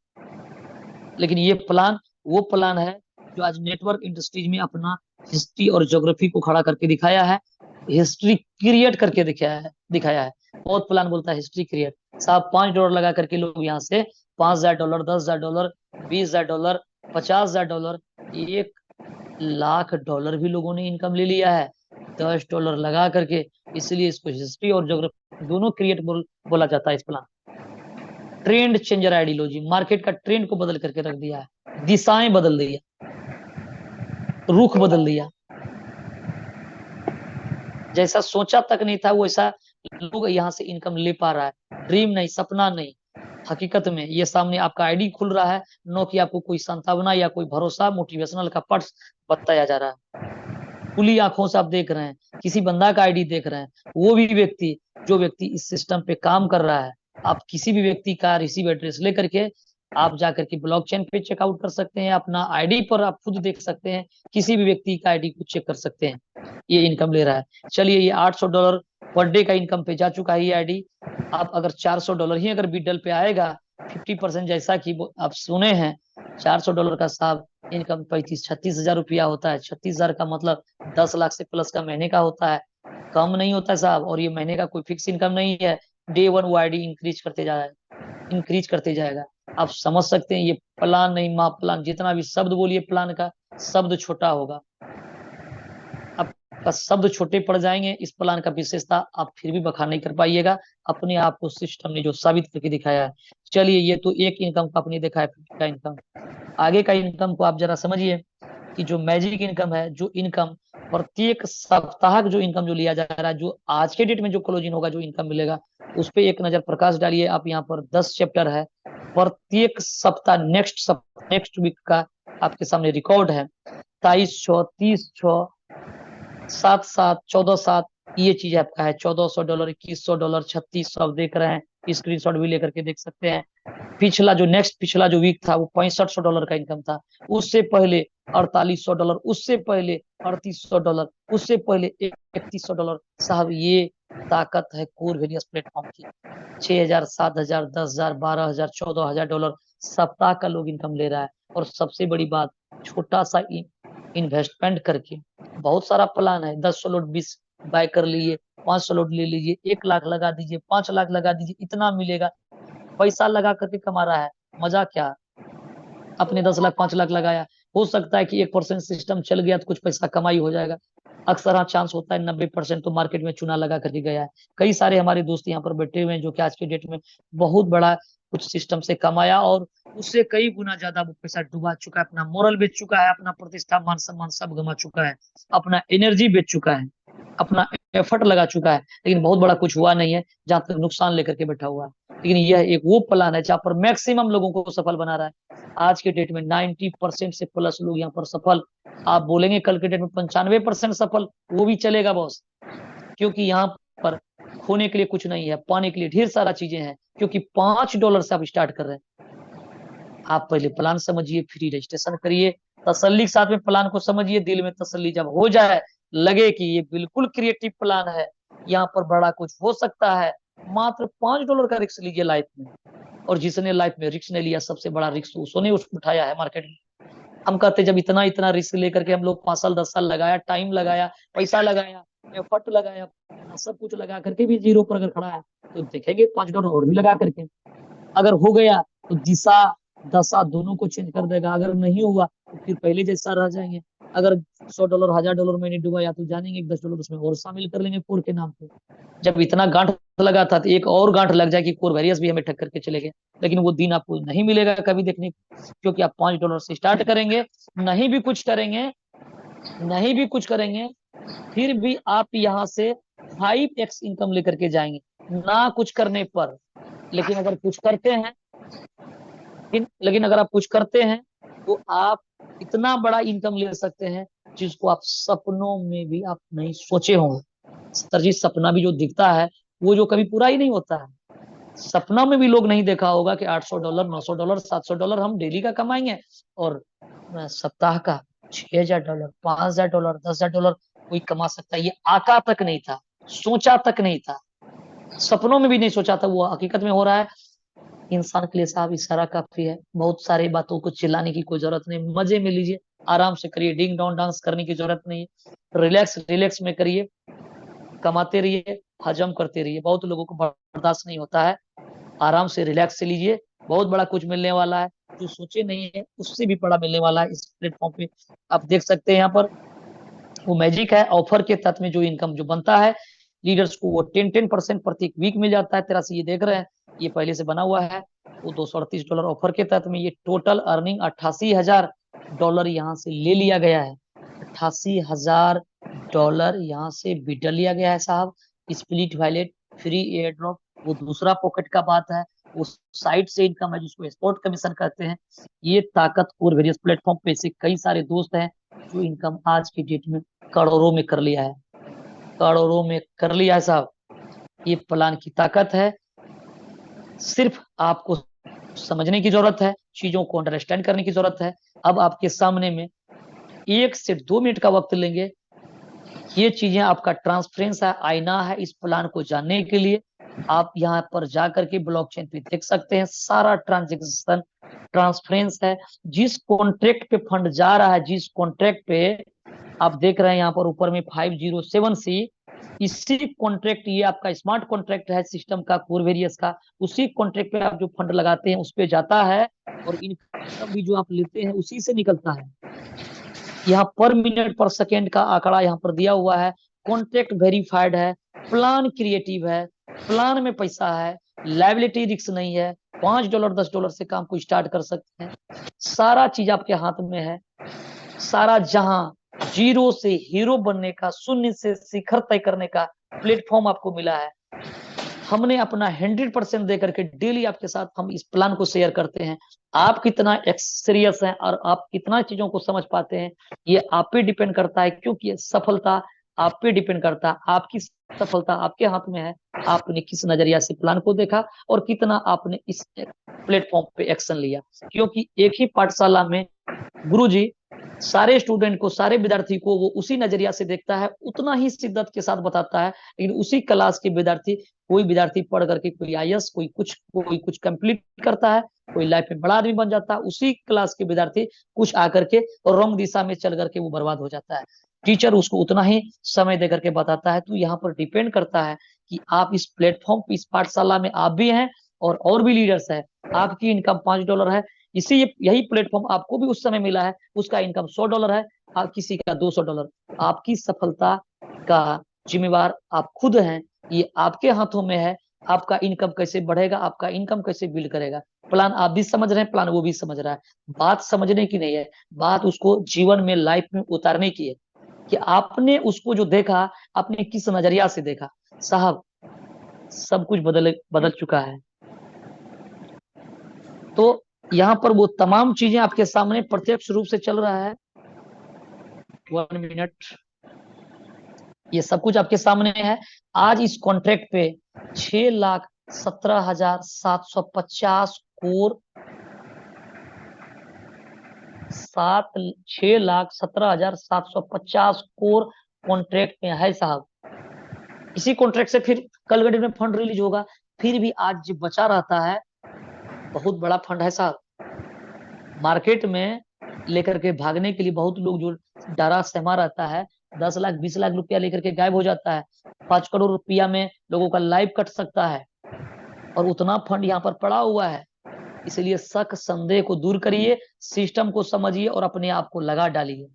लेकिन ये प्लान वो प्लान है जो आज नेटवर्क इंडस्ट्रीज में अपना हिस्ट्री और ज्योग्राफी को खड़ा करके दिखाया है, हिस्ट्री क्रिएट करके दिखाया है। बहुत प्लान बोलता है हिस्ट्री क्रिएट। साहब $5 लगा करके लोग यहाँ से $5,000, $10,000, $20,000, $50,000, $1,00,000 भी लोगों ने इनकम ले लिया है $10 लगा करके। इसलिए इसको हिस्ट्री और ज्योग्राफी दोनों क्रिएट बोला जाता है। इस plan trend changer ideology, market का ट्रेंड को बदल करके रख दिया है, दिशाएं बदल दिया, रुख बदल दिया। जैसा सोचा तक नहीं था वैसा लोग यहाँ से इनकम ले पा रहा है। ड्रीम नहीं, सपना नहीं, हकीकत में ये सामने आपका आईडी खुल रहा है। नो कि आपको कोई संतावना या कोई भरोसा मोटिवेशनल का पार्ट बताया जा रहा है। खुली आंखों से आप देख रहे हैं, किसी बंदा का आईडी देख रहे हैं, वो भी व्यक्ति जो व्यक्ति इस सिस्टम पे काम कर रहा है। आप किसी भी व्यक्ति का रिसीव एड्रेस लेकर के आप जाकर के ब्लॉकचेन पे चेकआउट कर सकते हैं, अपना आईडी पर आप खुद देख सकते हैं, किसी भी व्यक्ति का आईडी को चेक कर सकते हैं, ये इनकम ले रहा है। चलिए, ये $800 पर डे का इनकम पे जा चुका है ये आईडी। आप अगर $400 ही अगर बिडल पे आएगा 50%, जैसा कि आप सुने हैं, $400 का साहब इनकम 35-36 हजार रुपया होता है। 36,000 का मतलब 10 लाख से प्लस का महीने का होता है, कम नहीं होता है साहब। और ये महीने का कोई फिक्स इनकम नहीं है, डे 1 वो आईडी इंक्रीज करते जाएगा। आप समझ सकते हैं, ये प्लान नहीं मा प्लान, जितना भी शब्द बोलिए प्लान का, शब्द छोटा होगा, आपका शब्द छोटे पड़ जाएंगे। इस प्लान का विशेषता आप फिर भी बखान नहीं कर पाइएगा, अपने आप को सिस्टम ने जो साबित करके दिखाया है। चलिए, ये तो एक इनकम का आपने देखा है, 50 का इनकम। आगे का इनकम को आप जरा समझिए कि जो मैजिक इनकम है, जो इनकम प्रत्येक सप्ताह जो इनकम जो लिया जा रहा है, जो आज के डेट में जो क्लोजिंग होगा, जो इनकम मिलेगा, उस पर एक नजर प्रकाश डालिए आप। यहाँ पर 10 चैप्टर है, प्रत्येक सप्ताह नेक्स्ट वीक का आपके सामने रिकॉर्ड है। 2200, 3000, 7-7, 14-7, ये चीज आपका है। $1,400, $2,100, 3600 देख रहे हैं, स्क्रीनशॉट भी लेकर के देख सकते हैं। पिछला जो वीक था वो $6500 का इनकम था। उससे पहले $4800, उससे पहले $3800, उससे पहले $3100। साहब, ये ताकत है कोर वेरियस प्लेटफॉर्म की। 6,000, 7,000, 10,000, 12,000, $14,000 सप्ताह का लोग इनकम ले रहा है। और सबसे बड़ी बात, छोटा सा इन्वेस्टमेंट करके, बहुत सारा प्लान है, 10 लोड 20 बाय कर लीजिए, 500 लोड ले लीजिए, 1 लाख लगा दीजिए, 5 लाख लगा दीजिए, इतना मिलेगा। पैसा लगा करके कमा रहा है, मजा क्या। अपने 10 लाख 5 लाख लगाया, हो सकता है कि 1% सिस्टम चल गया तो कुछ पैसा कमाई हो जाएगा। अक्सर हाँ चांस होता है 90% तो मार्केट में चुना लगा करके गया है। कई सारे हमारे दोस्त यहाँ पर बैठे हुए हैं जो कि आज के डेट में बहुत बड़ा कुछ सिस्टम से कमाया और उससे कई गुना ज्यादा वो पैसा डुबा चुका है, अपना मोरल बेच चुका है, अपना प्रतिष्ठा मान सम्मान सब गंवा चुका है, अपना एनर्जी बेच चुका है, अपना एफर्ट लगा चुका है, लेकिन बहुत बड़ा कुछ हुआ नहीं है, जहां तक नुकसान लेकर के बैठा हुआ है। लेकिन यह एक वो प्लान है जहां पर मैक्सिमम लोगों को सफल बना रहा है। आज के डेट में 90% से प्लस लोग यहाँ पर सफल। आप बोलेंगे कल के डेट में 95% सफल, वो भी चलेगा बॉस, क्योंकि यहाँ पर खोने के लिए कुछ नहीं है, पाने के लिए ढेर सारा चीजें हैं। क्योंकि $5 से आप स्टार्ट कर रहे हैं। आप पहले प्लान समझिए, फ्री रजिस्ट्रेशन करिए, तसल्ली के साथ में प्लान को समझिए। दिल में तसल्ली जब हो जाए, लगे कि ये बिल्कुल क्रिएटिव प्लान है, यहाँ पर बड़ा कुछ हो सकता है, मात्र $5 का रिस्क लीजिए लाइफ में। और जिसने लाइफ में रिस्क नहीं लिया, सबसे बड़ा रिस्क उसने उठाया है मार्केट में। हम कहते जब इतना रिस्क लेकर के हम लोग 5 साल 10 साल लगाया, टाइम लगाया, पैसा लगाया, एफर्ट लगाया, सब कुछ लगा करके भी जीरो पर अगर खड़ा है तो देखेंगे $5 और भी लगा करके। अगर हो गया तो दिशा दशा दोनों को चेंज कर देगा, अगर नहीं हुआ तो फिर पहले जैसा रह जाएंगे। अगर $100 $1000 में नहीं डूबा, या तो जानेंगे $10 उसमें और शामिल कर लेंगे कोर के नाम पे। जब इतना गांठ लगा था तो एक और गांठ लग जाए कि कोर वेरियस भी हमें टक्कर के चले गए, लेकिन वो दिन आपको नहीं मिलेगा कभी देखने, क्योंकि आप $5 से स्टार्ट करेंगे, नहीं भी कुछ करेंगे, नहीं भी कुछ करेंगे, फिर भी आप यहाँ से 5x इनकम लेकर के जाएंगे ना कुछ करने पर। लेकिन अगर कुछ करते हैं, लेकिन अगर आप कुछ करते हैं तो आप इतना बड़ा इनकम ले सकते हैं जिसको आप सपनों में भी आप नहीं सोचे होंगे। सर जी, सपना भी जो दिखता है वो जो कभी पूरा ही नहीं होता है। सपना में भी लोग नहीं देखा होगा कि $800 $900 $700 हम डेली का कमाएंगे, और सप्ताह का $6000 $5000 $10,000 कोई कमा सकता है। ये आका तक नहीं था, सोचा तक नहीं था, सपनों में भी नहीं सोचा था, वो हकीकत में हो रहा है। इंसान के लिए साहब इशारा काफी है, बहुत सारी बातों को चिल्लाने की कोई जरूरत नहीं, मजे में लीजिए, आराम से करिए, डिंग डोंग डांस करने की जरूरत नहीं है, रिलैक्स रिलैक्स में करिए, कमाते रहिए, हजम करते रहिए। बहुत लोगों को बर्दाश्त नहीं होता है, आराम से रिलैक्स से लीजिए, बहुत बड़ा कुछ मिलने वाला है, जो सोचे नहीं है उससे भी बड़ा मिलने वाला है इस प्लेटफॉर्म पे। आप देख सकते हैं यहाँ पर वो मैजिक है, ऑफर के तहत में जो इनकम जो बनता है लीडर्स को, वो 10% प्रत्येक वीक मिल जाता है। तेरा से ये देख रहे हैं, ये पहले से बना हुआ है, वो $238 ऑफर के तहत में, ये टोटल अर्निंग $88,000 यहाँ से ले लिया गया है। $88,000 यहाँ से विड्रॉ लिया गया है साहब। Split wallet, free air drop, वो दूसरा पॉकेट का बात है, उस साइट से इनकम है जिसको एक्सपोर्ट कमीशन कहते हैं। ये ताकत और वेरियस प्लेटफॉर्म पे से कई सारे दोस्त हैं जो इनकम आज की डेट में करोड़ों में कर लिया है, करोड़ों में कर लिया है साहब। ये प्लान की ताकत है, सिर्फ आपको समझने की जरूरत है, चीजों को अंडरस्टैंड करने की जरूरत है। अब आपके सामने में 1 से 2 मिनट का वक्त लेंगे, ये चीजें आपका ट्रांसपेरेंस है, आईना है इस प्लान को जानने के लिए। आप यहाँ पर जाकर के ब्लॉकचेन पे देख सकते हैं, सारा ट्रांजेक्शन ट्रांसपेरेंस है। जिस कॉन्ट्रैक्ट पे फंड जा रहा है, जिस कॉन्ट्रैक्ट पे आप देख रहे हैं यहाँ पर ऊपर में 507C, इसी कॉन्ट्रैक्ट, ये आपका स्मार्ट कॉन्ट्रैक्ट है सिस्टम का, कोर वेरियस का, उसी कॉन्ट्रैक्ट पे आप जो फंड लगाते हैं उस पे जाता है, और इनकम भी जो आप लेते हैं उसी से निकलता है। यहाँ पर मिनट पर सेकेंड का आंकड़ा यहाँ पर दिया हुआ है, कॉन्ट्रैक्ट वेरीफाइड है, प्लान क्रिएटिव है, प्लान में पैसा है, लाइबिलिटी रिस्क नहीं है, $5 $10 से काम को स्टार्ट कर सकते हैं, सारा चीज आपके हाथ में है। सारा जहां जीरो से हीरो बनने का, शून्य से शिखर तय करने का प्लेटफॉर्म आपको मिला है। हमने अपना 100% देकर के डेली आपके साथ हम इस प्लान को शेयर करते हैं। आप कितना एक्सपीरियंस है और आप कितना चीजों को समझ पाते हैं, ये आप पे डिपेंड करता है, क्योंकि सफलता आप पे डिपेंड करता है। आपकी सफलता आपके हाथ में है, आपने किस नजरिया से प्लान को देखा और कितना आपने इस प्लेटफॉर्म पे एक्शन लिया। क्योंकि एक ही पाठशाला में गुरुजी सारे स्टूडेंट को, सारे विद्यार्थी को वो उसी नजरिया से देखता है, उतना ही शिद्दत के साथ बताता है। लेकिन उसी क्लास के विद्यार्थी, कोई विद्यार्थी पढ़ करके कोई IAS, कोई कुछ कंप्लीट करता है, कोई लाइफ में बड़ा आदमी बन जाता है, उसी क्लास के विद्यार्थी कुछ आकर के और रॉन्ग दिशा में चल करके वो बर्बाद हो जाता है। टीचर उसको उतना ही समय दे करके बताता है। तो यहाँ पर डिपेंड करता है कि आप इस प्लेटफॉर्म, इस पाठशाला में आप भी हैं और भी लीडर्स है। आपकी इनकम $5 है, इसी यही प्लेटफॉर्म आपको भी उस समय मिला है, उसका इनकम $100 है, आप किसी का $200। आपकी सफलता का जिम्मेवार आप खुद हैं, ये आपके हाथों में है। आपका इनकम कैसे बढ़ेगा, आपका इनकम कैसे बिल्ड करेगा, प्लान आप भी समझ रहे हैं, प्लान वो भी समझ रहा है। बात समझने की नहीं है, बात उसको जीवन में, लाइफ में उतारने की है, कि आपने उसको जो देखा, आपने किस नजरिया से देखा। साहब सब कुछ बदल चुका है। तो यहाँ पर वो तमाम चीजें आपके सामने प्रत्यक्ष रूप से चल रहा है। 1 मिनट, ये सब कुछ आपके सामने है। आज इस कॉन्ट्रैक्ट पे 6,17,750 कोर, 6,17,750 कोर कॉन्ट्रैक्ट में है साहब। इसी कॉन्ट्रैक्ट से फिर कल गड़ी में फंड रिलीज होगा, फिर भी आज जो बचा रहता है बहुत बड़ा फंड है साहब। मार्केट में लेकर के भागने के लिए बहुत लोग जो डरा सहमा रहता है, 10 लाख 20 लाख रुपया लेकर के गायब हो जाता है। 5 करोड़ रुपया में लोगों का लाइफ कट सकता है, और उतना फंड यहाँ पर पड़ा हुआ है। इसलिए शक संदेह को दूर करिए, सिस्टम को समझिए और अपने आप को लगा डालिए।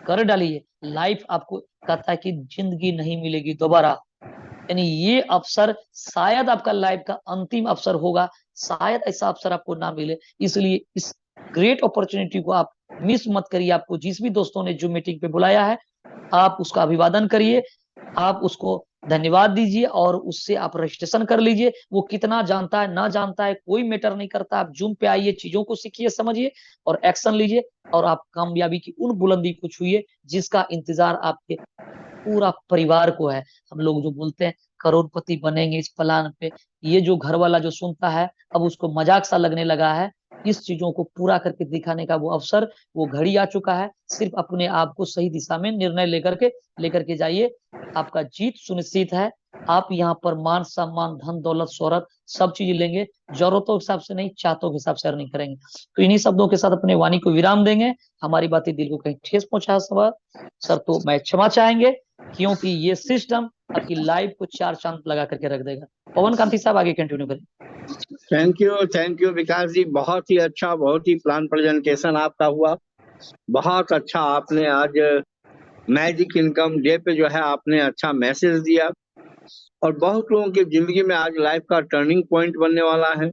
कर डालिए। लाइफ आपको कहता है कि जिंदगी नहीं मिलेगी दोबारा, यानी ये अवसर शायद आपका लाइफ का अंतिम अवसर होगा, शायद ऐसा अवसर आपको ना मिले। इसलिए इस ग्रेट अपॉर्चुनिटी को आप मिस मत करिए। आपको जिस भी दोस्तों ने जूम मीटिंग पे बुलाया है, आप उसका अभिवादन करिए, आप उसको धन्यवाद दीजिए और उससे आप रजिस्ट्रेशन कर लीजिए। वो कितना जानता है ना जानता है कोई मैटर नहीं करता। आप जूम पे आइए, चीजों को सीखिए, समझिए और एक्शन लीजिए, और आप कामयाबी की उन बुलंदी को छुइए जिसका इंतजार आपके पूरा परिवार को है। हम लोग जो बोलते हैं करोड़पति बनेंगे इस प्लान पे, ये जो घर वाला जो सुनता है अब उसको मजाक सा लगने लगा है। इस चीजों को पूरा करके दिखाने का वो अवसर, वो घड़ी आ चुका है। सिर्फ अपने आप को सही दिशा में निर्णय लेकर के जाइए, आपका जीत सुनिश्चित है। आप यहाँ पर मान सम्मान धन दौलत शोहरत सब चीज लेंगे, जरूरतों के हिसाब से नहीं, चाहतों के हिसाब से अर्निंग करेंगे। तो इन्हीं शब्दों के साथ अपने वाणी को विराम देंगे। हमारी बातें दिल को कहीं ठेस पहुंचा सर तो मैं क्षमा चाहेंगे, क्योंकि ये सिस्टम आपकी लाइफ को चार चांद लगा करके रख देगा। पवन कांति साहब आगे कंटिन्यू करें। थैंक यू विकास जी, बहुत ही अच्छा, बहुत ही प्लान प्रेजेंटेशन आपका हुआ। बहुत अच्छा आपने आज मैजिक इनकम डे पे जो है आपने अच्छा मैसेज दिया, और बहुत लोगों की जिंदगी में आज लाइफ का टर्निंग पॉइंट बनने वाला है।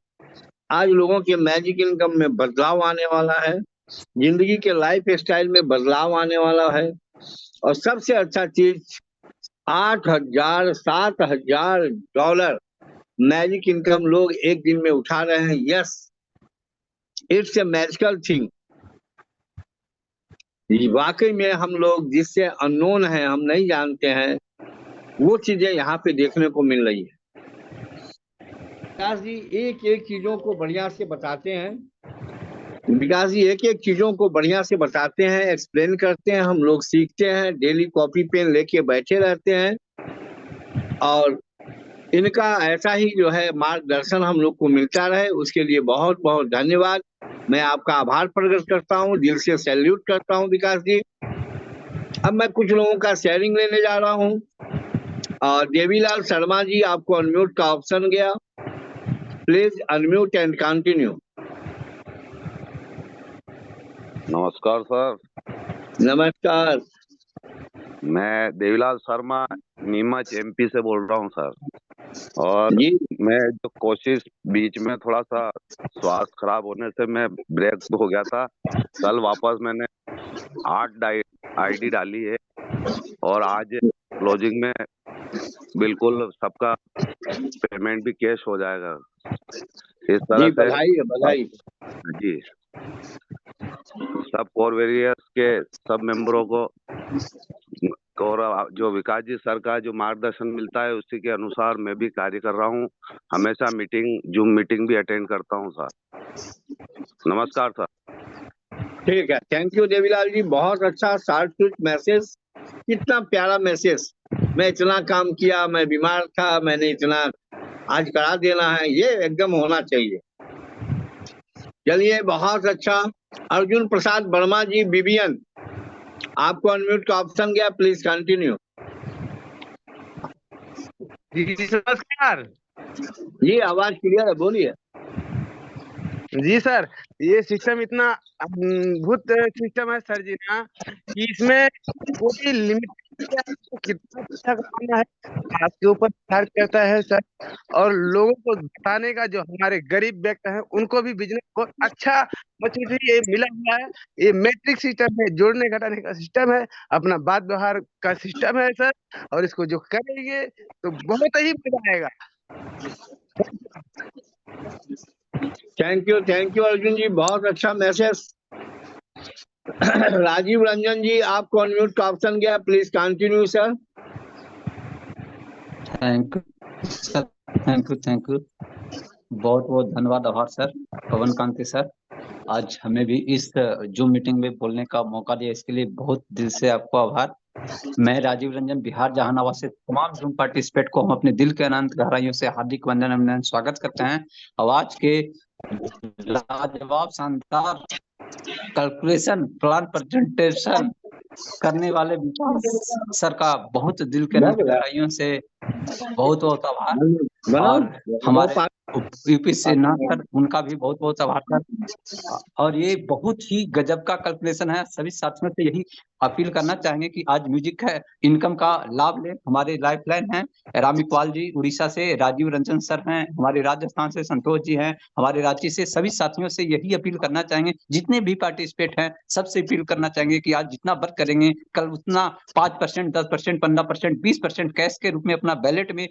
आज लोगों के मैजिक इनकम में बदलाव आने वाला है, जिंदगी के लाइफ स्टाइल में बदलाव आने वाला है। और सबसे अच्छा चीज, 8,000 7,000 डॉलर मैजिक इनकम लोग एक दिन में उठा रहे हैं। Yes, it's a magical thing. वाकई में हम लोग जिससे अननोन है, हम नहीं जानते हैं, वो चीजें यहाँ पे देखने को मिल रही है। विकास जी एक एक चीजों को बढ़िया से बताते हैं, विकास जी एक एक चीजों को बढ़िया से बताते हैं, एक्सप्लेन करते हैं, हम लोग सीखते हैं, डेली कॉपी पेन लेके बैठे रहते हैं, और इनका ऐसा ही जो है मार्गदर्शन हम लोग को मिलता रहे, उसके लिए बहुत बहुत धन्यवाद। मैं आपका आभार प्रकट करता हूँ, दिल से सैल्यूट करता हूँ विकास जी। अब मैं कुछ लोगों का शेयरिंग लेने जा रहा हूँ। देवीलाल शर्मा जी, आपको अनम्यूट का ऑप्शन गया, प्लीज अनम्यूट एंड कंटिन्यू। नमस्कार सर। नमस्कार। मैं देवीलाल शर्मा नीमच एमपी से बोल रहा हूँ सर। और जी मैं जो कोशिश, बीच में थोड़ा सा स्वास्थ्य खराब होने से मैं ब्रेक हो गया था। कल वापस मैंने 8 आईडी डाली है, और आज क्लोजिंग में बिल्कुल सबका पेमेंट भी कैश हो जाएगा। इस तरह से बधाई है, बधाई जी। सब कोर वेरियर्स के सब मेंबरों को और जो विकास जी सर का जो मार्गदर्शन मिलता है उसी के अनुसार मैं भी कार्य कर रहा हूँ। हमेशा जूम मीटिंग भी अटेंड करता हूँ सर। नमस्कार सर। ठीक है, थैंक यू देवीलाल जी, बहुत अच्छा शॉर्ट स्वीट मैसेज, कितना प्यारा मैसेज। मैं इतना काम किया, मैं बीमार था, मैंने इतना आज करा देना है, ये एकदम होना चाहिए। चलिए बहुत अच्छा। अर्जुन प्रसाद वर्मा जी, बीबीएन, आपको अनम्यूट का ऑप्शन गया, प्लीज कंटिन्यू। जी नमस्कार जी, आवाज क्लियर है, बोलिए। जी सर, ये सिस्टम इतना अद्भुत सिस्टम है सर जी ना, कि इसमें कोई लिमिट कितना पैसा कमाना है आपके ऊपर निर्भर करता है सर। और लोगों को बताने का, जो हमारे गरीब व्यक्ति हैं उनको भी बिजनेस बहुत अच्छा ये मिला हुआ है। ये मैट्रिक सिस्टम है, जोड़ने घटाने का सिस्टम है, अपना बात व्यवहार का सिस्टम है सर। और इसको जो करेंगे तो बहुत ही मजा आएगा। थैंक यू अर्जुन जी, बहुत अच्छा मैसेज। राजीव रंजन जी, आपको अनम्यूट का ऑप्शन गया, please continue sir. Thank you sir, thank you बहुत बहुत धन्यवाद, आभार सर पवन कांति सर। आज हमें भी इस जूम मीटिंग में बोलने का मौका दिया, इसके लिए बहुत दिल से आपको आभार। मैं राजीव रंजन, बिहार जहानाबाद से तमाम जूम पार्टिसिपेट को हम अपने दिल के अनंत गहराइयों से हार्दिक वंदन अभिनंदन स्वागत करते हैं। और आज के लाजवाब शानदार कैलकुलेशन प्लान प्रेजेंटेशन करने वाले विकास सर का बहुत दिल के अनंत गहराइयों से बहुत बहुत आभार। और हमारे वो यूपी से ना सर, उनका भी बहुत बहुत आभार सर। और ये बहुत ही गजब का कैलकुलेशन है। सभी साथियों से यही अपील करना चाहेंगे कि आज म्यूजिक है इनकम का लाभ लें। हमारे लाइफलाइन हैं राम इकबाल जी उड़ीसा से, राजीव रंजन सर हैं, हमारे राजस्थान से संतोष जी हैं, हमारे रांची से। सभी साथियों से यही अपील करना चाहेंगे, जितने भी पार्टिसिपेट हैं सबसे अपील करना चाहेंगे कि आज जितना वर्क करेंगे कल उतना 5%, 10%, 15%, 20% कैश के रूप में अपना बैलेट में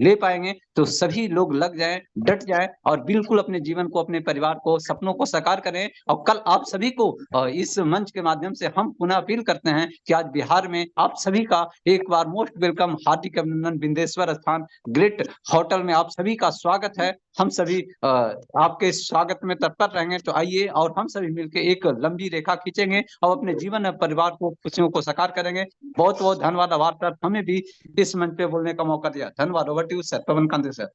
ले पाएंगे। तो सभी लोग लग जाएं, डट जाएं और बिल्कुल अपने जीवन को, अपने परिवार को, सपनों को साकार करें। और कल आप सभी को इस मंच के माध्यम से हम पुनः अपील करते हैं कि आज बिहार में आप सभी का एक बार मोस्ट वेलकम, हार्दिक अभिनंदन। बिंदेश्वर स्थान ग्रेट होटल में आप सभी का स्वागत है। हम सभी आपके स्वागत में तत्पर रहेंगे। तो आइए और हम सभी मिलकर एक लंबी रेखा खींचेंगे और अपने जीवन और परिवार को, खुशियों को साकार करेंगे। बहुत बहुत धन्यवाद, आभार सर, हमें भी इस मंच पे बोलने का मौका दिया। धन्यवाद। Over to you sir, Pavan Kante sir.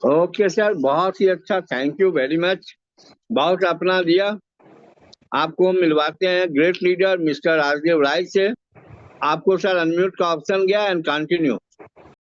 Okay sir, बहुत ही अच्छा, थैंक यू वेरी मच। बहुत अपना दिया। आपको मिलवाते हैं ग्रेट लीडर मिस्टर राजदेव राय से। आपको सर अनम्यूट का ऑप्शन गया एंड कंटिन्यू।